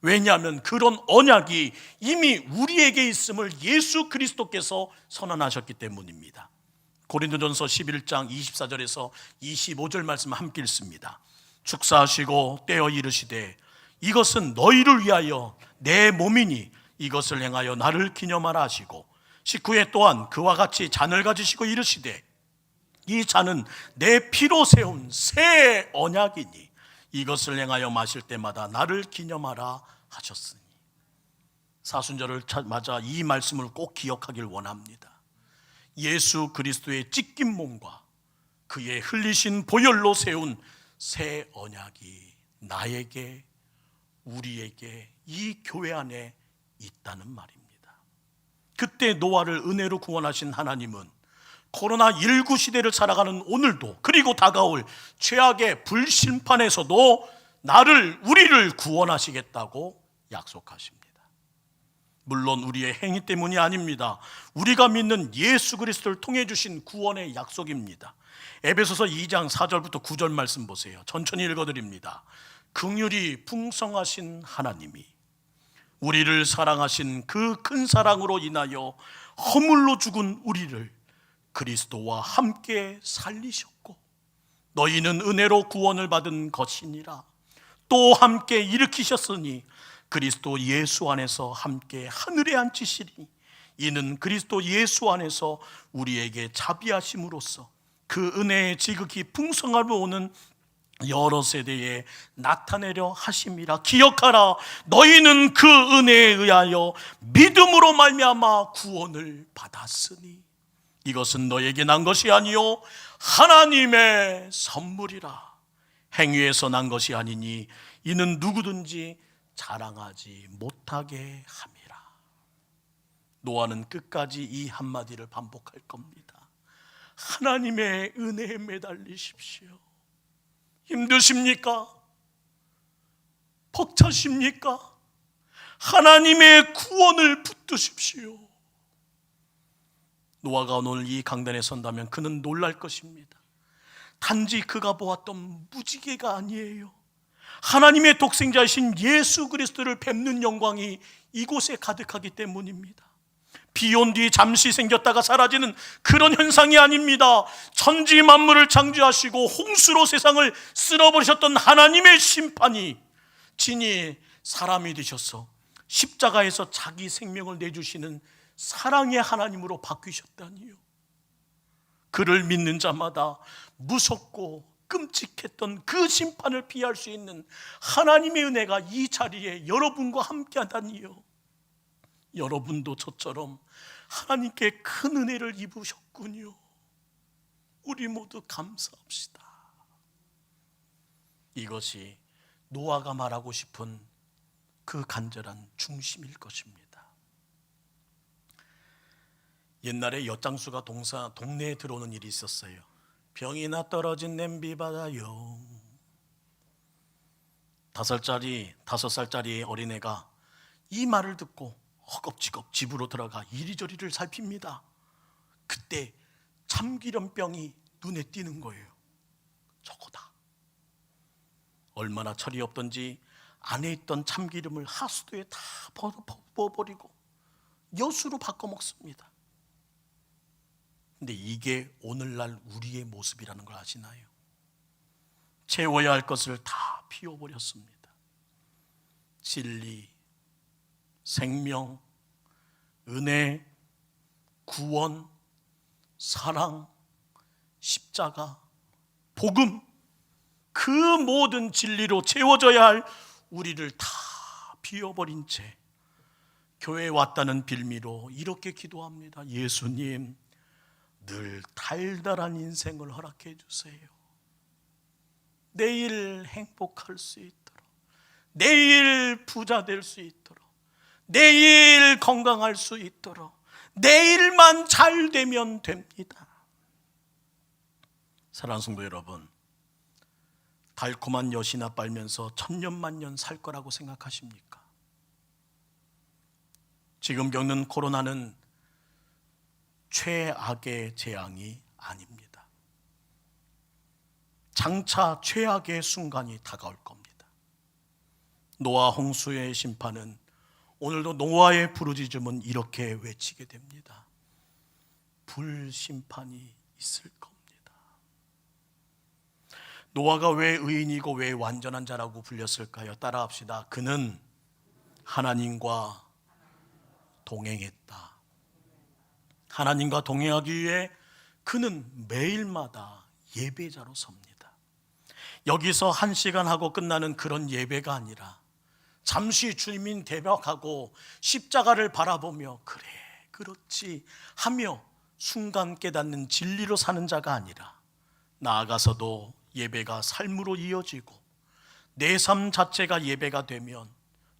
왜냐하면 그런 언약이 이미 우리에게 있음을 예수 그리스도께서 선언하셨기 때문입니다. 고린도전서 11장 24절에서 25절 말씀 함께 읽습니다. 축사하시고 떼어 이르시되 이것은 너희를 위하여 내 몸이니 이것을 행하여 나를 기념하라 하시고 19회 또한 그와 같이 잔을 가지시고 이르시되 이 잔은 내 피로 세운 새 언약이니 이것을 행하여 마실 때마다 나를 기념하라 하셨으니. 사순절을 맞아 이 말씀을 꼭 기억하길 원합니다. 예수 그리스도의 찢긴 몸과 그의 흘리신 보혈로 세운 새 언약이 나에게, 우리에게, 이 교회 안에 있다는 말입니다. 그때 노아를 은혜로 구원하신 하나님은 코로나19 시대를 살아가는 오늘도, 그리고 다가올 최악의 불심판에서도 우리를 구원하시겠다고 약속하십니다. 물론 우리의 행위 때문이 아닙니다. 우리가 믿는 예수 그리스도를 통해 주신 구원의 약속입니다. 에베소서 2장 4절부터 9절 말씀 보세요. 천천히 읽어드립니다. 긍휼이 풍성하신 하나님이 우리를 사랑하신 그 큰 사랑으로 인하여 허물로 죽은 우리를 그리스도와 함께 살리셨고 너희는 은혜로 구원을 받은 것이니라. 또 함께 일으키셨으니 그리스도 예수 안에서 함께 하늘에 앉히시리니 이는 그리스도 예수 안에서 우리에게 자비하심으로써 그 은혜의 지극히 풍성함을 오는 여러 세대에 나타내려 하심이라. 기억하라. 너희는 그 은혜에 의하여 믿음으로 말미암아 구원을 받았으니 이것은 너에게 난 것이 아니요 하나님의 선물이라. 행위에서 난 것이 아니니 이는 누구든지 자랑하지 못하게 함이라. 노아는 끝까지 이 한마디를 반복할 겁니다. 하나님의 은혜에 매달리십시오. 힘드십니까? 벅차십니까? 하나님의 구원을 붙드십시오. 노아가 오늘 이 강단에 선다면 그는 놀랄 것입니다. 단지 그가 보았던 무지개가 아니에요. 하나님의 독생자이신 예수 그리스도를 뵙는 영광이 이곳에 가득하기 때문입니다. 비 온 뒤 잠시 생겼다가 사라지는 그런 현상이 아닙니다. 천지 만물을 창조하시고 홍수로 세상을 쓸어버리셨던 하나님의 심판이 진이 사람이 되셔서 십자가에서 자기 생명을 내주시는 사랑의 하나님으로 바뀌셨다니요. 그를 믿는 자마다 무섭고 끔찍했던 그 심판을 피할 수 있는 하나님의 은혜가 이 자리에 여러분과 함께 하다니요. 여러분도 저처럼 하나님께 큰 은혜를 입으셨군요. 우리 모두 감사합시다. 이것이 노아가 말하고 싶은 그 간절한 중심일 것입니다. 옛날에 엿장수가 동네에 들어오는 일이 있었어요. 병이나 떨어진 냄비 받아요. 5살짜리 어린애가 이 말을 듣고 허겁지겁 집으로 들어가 이리저리를 살핍니다. 그때 참기름병이 눈에 띄는 거예요. 저거다. 얼마나 철이 없던지 안에 있던 참기름을 하수도에 다 부어버리고 여수로 바꿔 먹습니다. 근데 이게 오늘날 우리의 모습이라는 걸 아시나요? 채워야 할 것을 다 피워버렸습니다. 진리, 생명, 은혜, 구원, 사랑, 십자가, 복음, 그 모든 진리로 채워져야 할 우리를 다 비워버린 채 교회에 왔다는 빌미로 이렇게 기도합니다. 예수님, 늘 달달한 인생을 허락해 주세요. 내일 행복할 수 있도록, 내일 부자 될 수 있도록, 내일 건강할 수 있도록, 내일만 잘 되면 됩니다. 사랑하는 성도 여러분, 달콤한 엿이나 빨면서 천년만년 살 거라고 생각하십니까? 지금 겪는 코로나는 최악의 재앙이 아닙니다. 장차 최악의 순간이 다가올 겁니다. 노아 홍수의 심판은 오늘도 노아의 부르짖음은 이렇게 외치게 됩니다. 불심판이 있을 겁니다. 노아가 왜 의인이고 왜 완전한 자라고 불렸을까요? 따라합시다. 그는 하나님과 동행했다. 하나님과 동행하기 위해 그는 매일마다 예배자로 섭니다. 여기서 1시간 하고 끝나는 그런 예배가 아니라 잠시 주님인 대박하고 십자가를 바라보며 그래 그렇지 하며 순간 깨닫는 진리로 사는 자가 아니라 나아가서도 예배가 삶으로 이어지고 내 삶 자체가 예배가 되면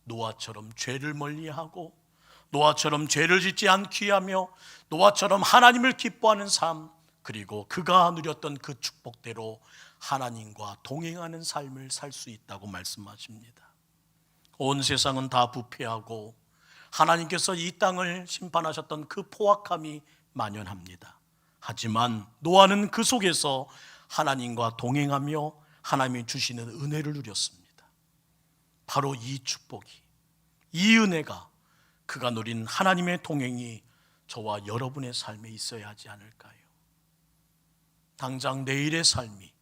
노아처럼 죄를 멀리하고 노아처럼 죄를 짓지 않기 하며 노아처럼 하나님을 기뻐하는 삶, 그리고 그가 누렸던 그 축복대로 하나님과 동행하는 삶을 살 수 있다고 말씀하십니다. 온 세상은 다 부패하고 하나님께서 이 땅을 심판하셨던 그 포악함이 만연합니다. 하지만 노아는 그 속에서 하나님과 동행하며 하나님이 주시는 은혜를 누렸습니다. 바로 이 축복이, 이 은혜가, 그가 누린 하나님의 동행이 저와 여러분의 삶에 있어야 하지 않을까요? 당장 내일의 삶이,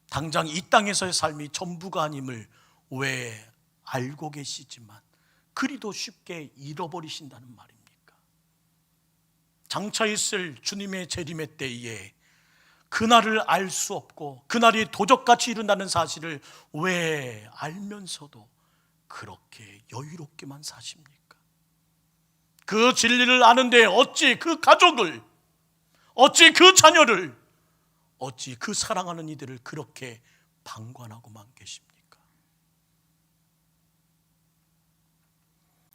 당장 이 땅에서의 삶이 전부가 아님을 왜 알고 계시지만 그리도 쉽게 잃어버리신다는 말입니까? 장차 있을 주님의 재림의 때에 그날을 알 수 없고 그날이 도적같이 이룬다는 사실을 왜 알면서도 그렇게 여유롭게만 사십니까? 그 진리를 아는데 어찌 그 가족을, 어찌 그 자녀를, 어찌 그 사랑하는 이들을 그렇게 방관하고만 계십니까?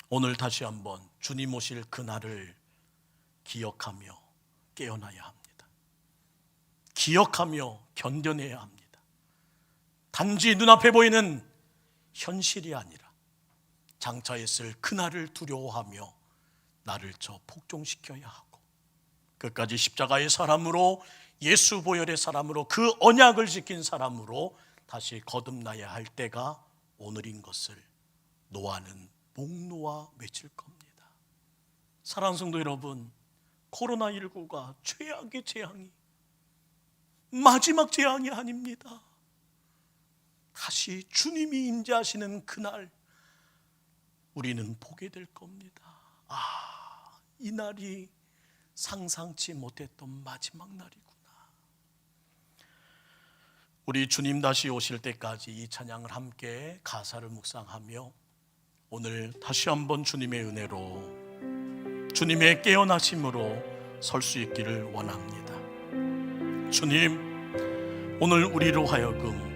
오늘 다시 한번 주님 오실 그날을 기억하며 깨어나야 합니다. 기억하며 견뎌내야 합니다. 단지 눈앞에 보이는 현실이 아니라 장차 있을 그날을 두려워하며 나를 저 복종시켜야 하고 끝까지 십자가의 사람으로, 예수 보혈의 사람으로, 그 언약을 지킨 사람으로 다시 거듭나야 할 때가 오늘인 것을 노아는 목놓아 외칠 겁니다. 사랑하는 성도 여러분, 코로나19가 최악의 재앙이 마지막 재앙이 아닙니다. 다시 주님이 임재하시는 그날 우리는 보게 될 겁니다. 이 날이 상상치 못했던 마지막 날이구나. 우리 주님 다시 오실 때까지 이 찬양을 함께 가사를 묵상하며 오늘 다시 한번 주님의 은혜로, 주님의 깨어나심으로 설 수 있기를 원합니다. 주님, 오늘 우리로 하여금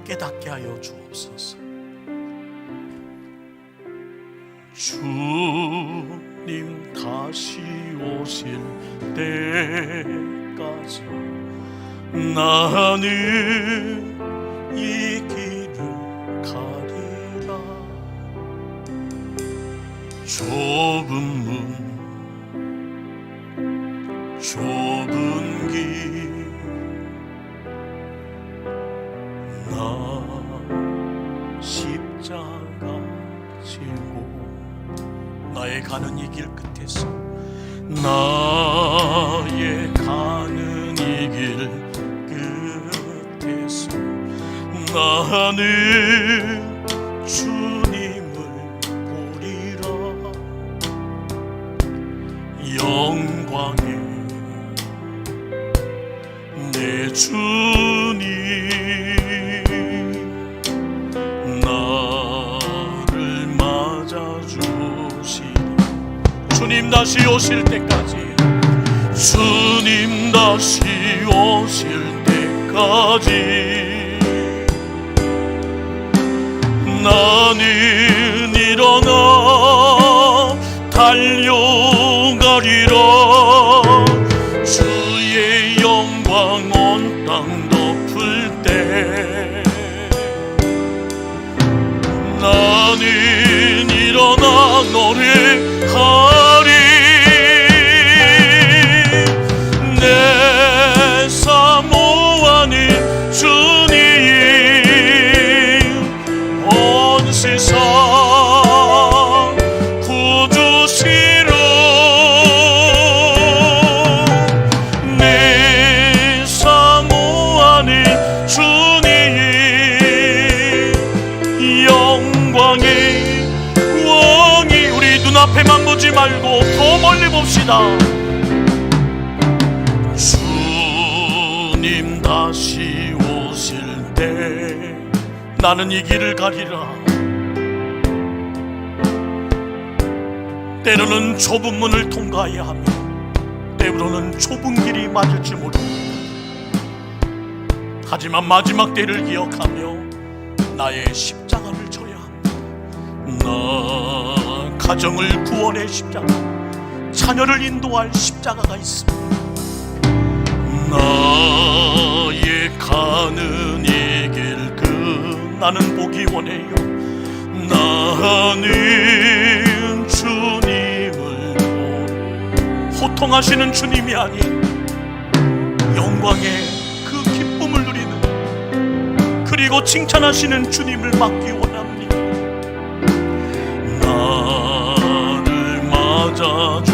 깨닫게 하여 주옵소서. 주님 다시 오실 때까지 나는 이 길을 가리라. 좁은 문, 좁은 길, 나 십자가 지고 나의 가는 이 길 끝에서, 나의 가는 이 길 끝에서 나는 주님을 보리라. 영광의 내 주님 나를 맞아주시리. 주님 다시 오실 때까지, 주님 다시 오실 때까지 나는 일어나 달려가리라. 주의 영광 온 땅 덮을 때 나는 일어나 노래하리. 내 사모하는 주님 온 세상 구주시로 말고 더 멀리 봅시다. 주님 다시 오실 때 나는 이 길을 가리라. 때로는 좁은 문을 통과해야 하며 때로는 좁은 길이 맞을지 모릅니다. 하지만 마지막 때를 기억하며 나의 십자가를 져야 합니다. 나 가정을 구원의 십자가, 자녀를 인도할 십자가가 있습니다. 나의 가는 이 길 나는 보기 원해요. 나는 주님을 호통하시는 주님이 아닌 영광의 그 기쁨을 누리는, 그리고 칭찬하시는 주님을 받기 원합니다. 나를 맞아주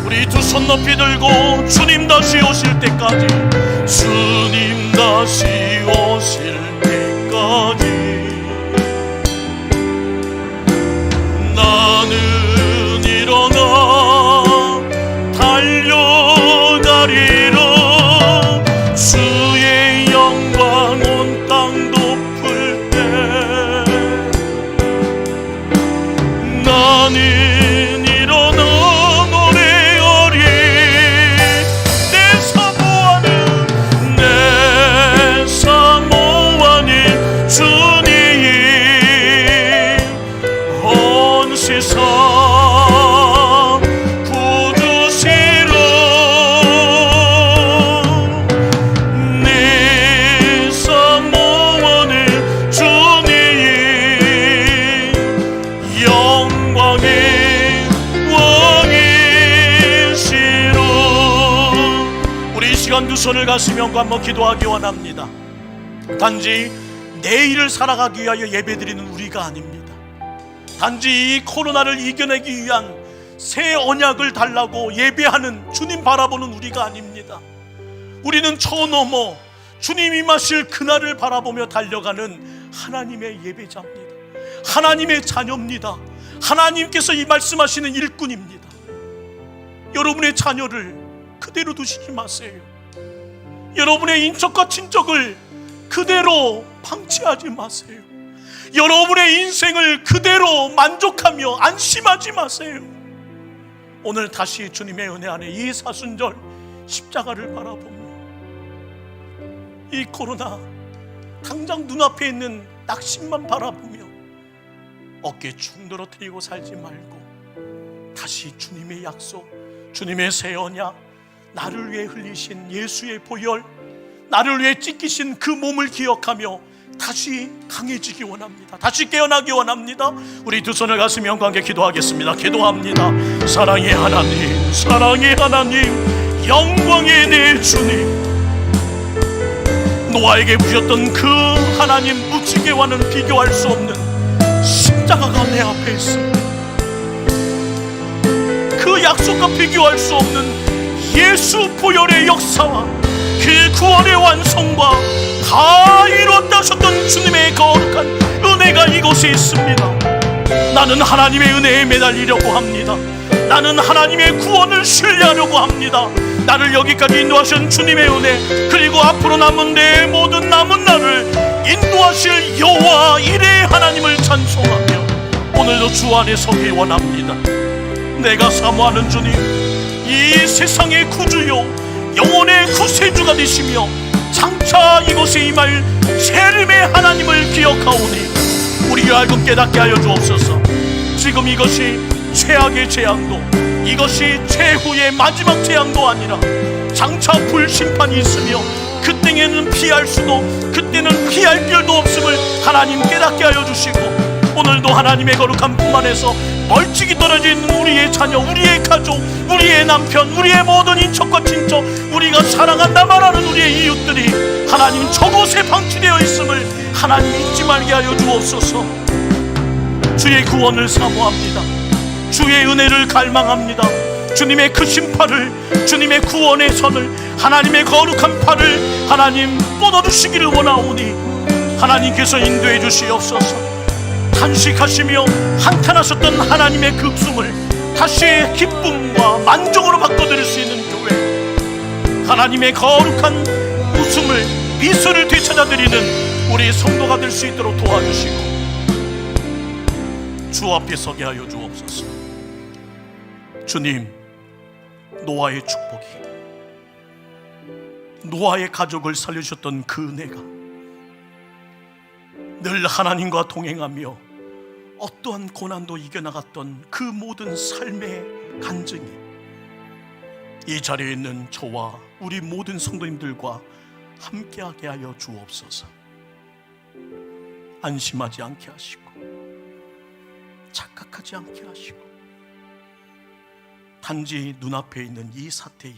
우리 두 손 높이 들고 주님 다시 오실 때까지, 주님 다시 오실 때까지 나는 일어나 달려가리라. 주의 영광 온 땅 덮을 때 나는 일어나 노래하리. 내 사모하는 주님, 온 세상 구주시로 내 사모하는 주님, 영광의 왕이시로. 우리 이 시간 두 손을 가슴 영과 한번 기도하기 원합니다. 단지 내일을 살아가기 위하여 예배드리는 우리가 아닙니다. 단지 이 코로나를 이겨내기 위한 새 언약을 달라고 예배하는 주님 바라보는 우리가 아닙니다. 우리는 저 넘어 주님 임하실 그날을 바라보며 달려가는 하나님의 예배자입니다. 하나님의 자녀입니다. 하나님께서 이 말씀하시는 일꾼입니다. 여러분의 자녀를 그대로 두시지 마세요. 여러분의 인척과 친척을 그대로 방치하지 마세요. 여러분의 인생을 그대로 만족하며 안심하지 마세요. 오늘 다시 주님의 은혜 안에 이 사순절 십자가를 바라보며 이 코로나 당장 눈앞에 있는 낙심만 바라보며 어깨 축 늘어뜨리고 살지 말고 다시 주님의 약속, 주님의 새 언약, 나를 위해 흘리신 예수의 보혈, 나를 위해 찢기신 그 몸을 기억하며 다시 강해지기 원합니다. 다시 깨어나기 원합니다. 우리 두 손을 가슴 영광에 기도하겠습니다. 기도합니다. 사랑의 하나님, 사랑의 하나님, 영광의 내 주님, 노아에게 부셨던 그 하나님 무지개와는 비교할 수 없는 십자가가 내 앞에 있습니다. 그 약속과 비교할 수 없는 예수 보혈의 역사와 그 구원의 완성과 다 이뤘다 하셨던 주님의 거룩한 은혜가 이곳에 있습니다. 나는 하나님의 은혜에 매달리려고 합니다. 나는 하나님의 구원을 신뢰하려고 합니다. 나를 여기까지 인도하신 주님의 은혜, 그리고 앞으로 남은 내 모든 남은 날을 인도하실 여호와 이레의 하나님을 찬송하며 오늘도 주 안에 서기 원합니다. 내가 사모하는 주님, 이 세상의 구주요 영혼의 구세주가 되시며 장차 이곳에 임할 세림의 하나님을 기억하오니 우리가 알고 깨닫게 하여 주옵소서. 지금 이것이 최악의 재앙도, 이것이 최후의 마지막 재앙도 아니라 장차 불심판이 있으며 그때에는 피할 수도, 그때는 피할 길도 없음을 하나님 깨닫게 하여 주시고, 오늘도 하나님의 거룩한 품 안에서 멀찍이 떨어져 있는 우리의 자녀, 우리의 가족, 우리의 남편, 우리의 모든 인척과 친척, 우리가 사랑한다 말하는 우리의 이웃들이 하나님 저곳에 방치되어 있음을 하나님 잊지 말게 하여 주옵소서. 주의 구원을 사모합니다. 주의 은혜를 갈망합니다. 주님의 크신 팔을, 주님의 구원의 선을, 하나님의 거룩한 팔을 하나님 뻗어주시기를 원하오니 하나님께서 인도해 주시옵소서. 탄식하시며 한탄하셨던 하나님의 극성을 다시 기쁨과 만족으로 바꿔드릴 수 있는 교회, 하나님의 거룩한 웃음을, 미소를 되찾아드리는 우리 성도가 될 수 있도록 도와주시고 주 앞에 서게 하여 주옵소서. 주님, 노아의 축복이, 노아의 가족을 살려주셨던 그 은혜가 늘 하나님과 동행하며 어떠한 고난도 이겨나갔던 그 모든 삶의 간증이 이 자리에 있는 저와 우리 모든 성도님들과 함께하게 하여 주옵소서. 안심하지 않게 하시고 착각하지 않게 하시고 단지 눈앞에 있는 이 사태에,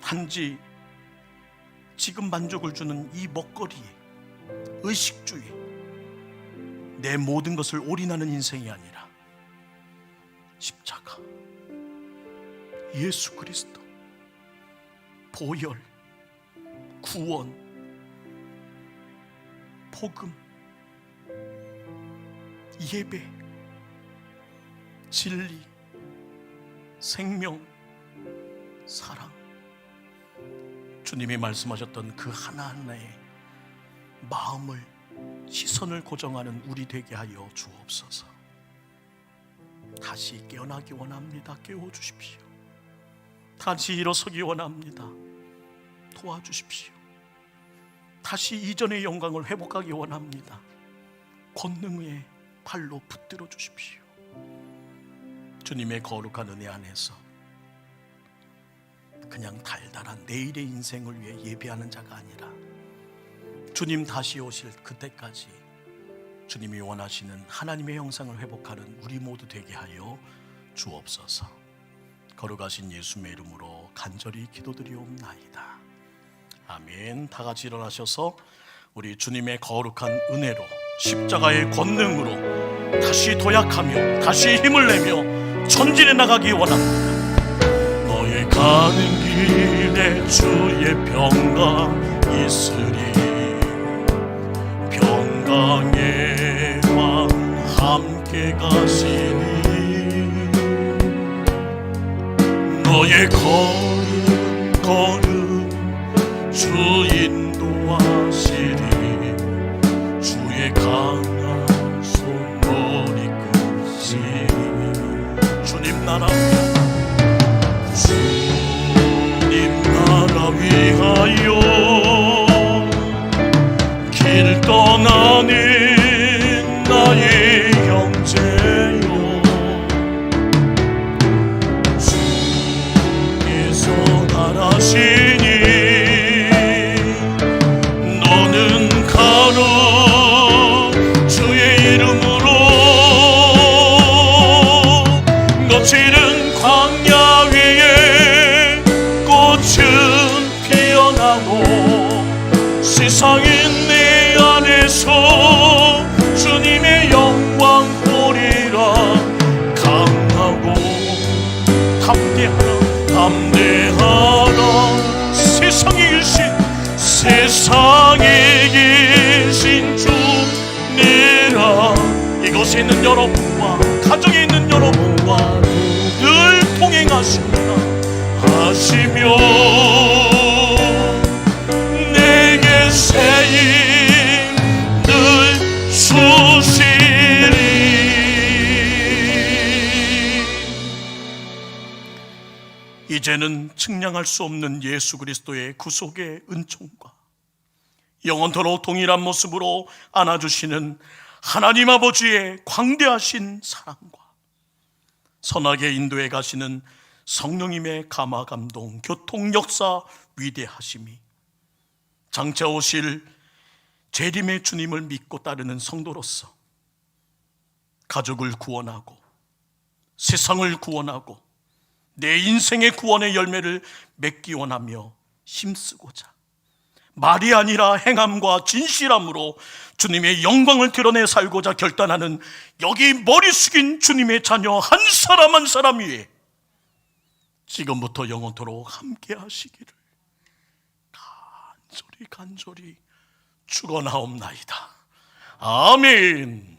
단지 지금 만족을 주는 이 먹거리에, 의식주의, 내 모든 것을 올인하는 인생이 아니라 십자가, 예수 그리스도, 보혈, 구원, 복음, 예배, 진리, 생명, 사랑, 주님이 말씀하셨던 그 하나하나의 마음을, 시선을 고정하는 우리 되게 하여 주옵소서. 다시 깨어나기 원합니다. 깨워주십시오. 다시 일어서기 원합니다. 도와주십시오. 다시 이전의 영광을 회복하기 원합니다. 권능의 팔로 붙들어 주십시오. 주님의 거룩한 은혜 안에서 그냥 달달한 내일의 인생을 위해 예배하는 자가 아니라 주님 다시 오실 그때까지 주님이 원하시는 하나님의 형상을 회복하는 우리 모두 되게 하여 주옵소서. 거룩하신 예수의 이름으로 간절히 기도드리옵나이다. 아멘. 다 같이 일어나셔서 우리 주님의 거룩한 은혜로, 십자가의 권능으로 다시 도약하며 다시 힘을 내며 전진해 나가기 원합니다. 너의 가는 길에 주의 평강 있으리. 평강의 왕 함께 가시니 너의 걸음 주 인도하시리. 주의 강한 손 머리 끝이 주님 나라, 주님 나라 위하여 길 떠나는 나의 형제여, 주께서 나라시니 너는 가로 주의 이름으로 거칠은 광야 위에 꽃은 피어나고 세상인 내 안에서 주님의 영광 보리라. 강하고 담대하라 세상에 계신 주니라. 이곳에 있는 여러분과 가정에 있는 여러분과 늘 동행하시며 내게 새임 늘 주시리. 이제는 측량할 수 없는 예수 그리스도의 구속의 은총과 영원토록 동일한 모습으로 안아주시는 하나님 아버지의 광대하신 사랑과 선하게 인도해 가시는 성령님의 감화 감동 교통 역사 위대하심이 장차 오실 재림의 주님을 믿고 따르는 성도로서 가족을 구원하고 세상을 구원하고 내 인생의 구원의 열매를 맺기 원하며 힘쓰고자 말이 아니라 행함과 진실함으로 주님의 영광을 드러내 살고자 결단하는 여기 머리 숙인 주님의 자녀 한 사람 한 사람 위에 지금부터 영원토록 함께 하시기를 간절히 축원하옵나이다. 아멘.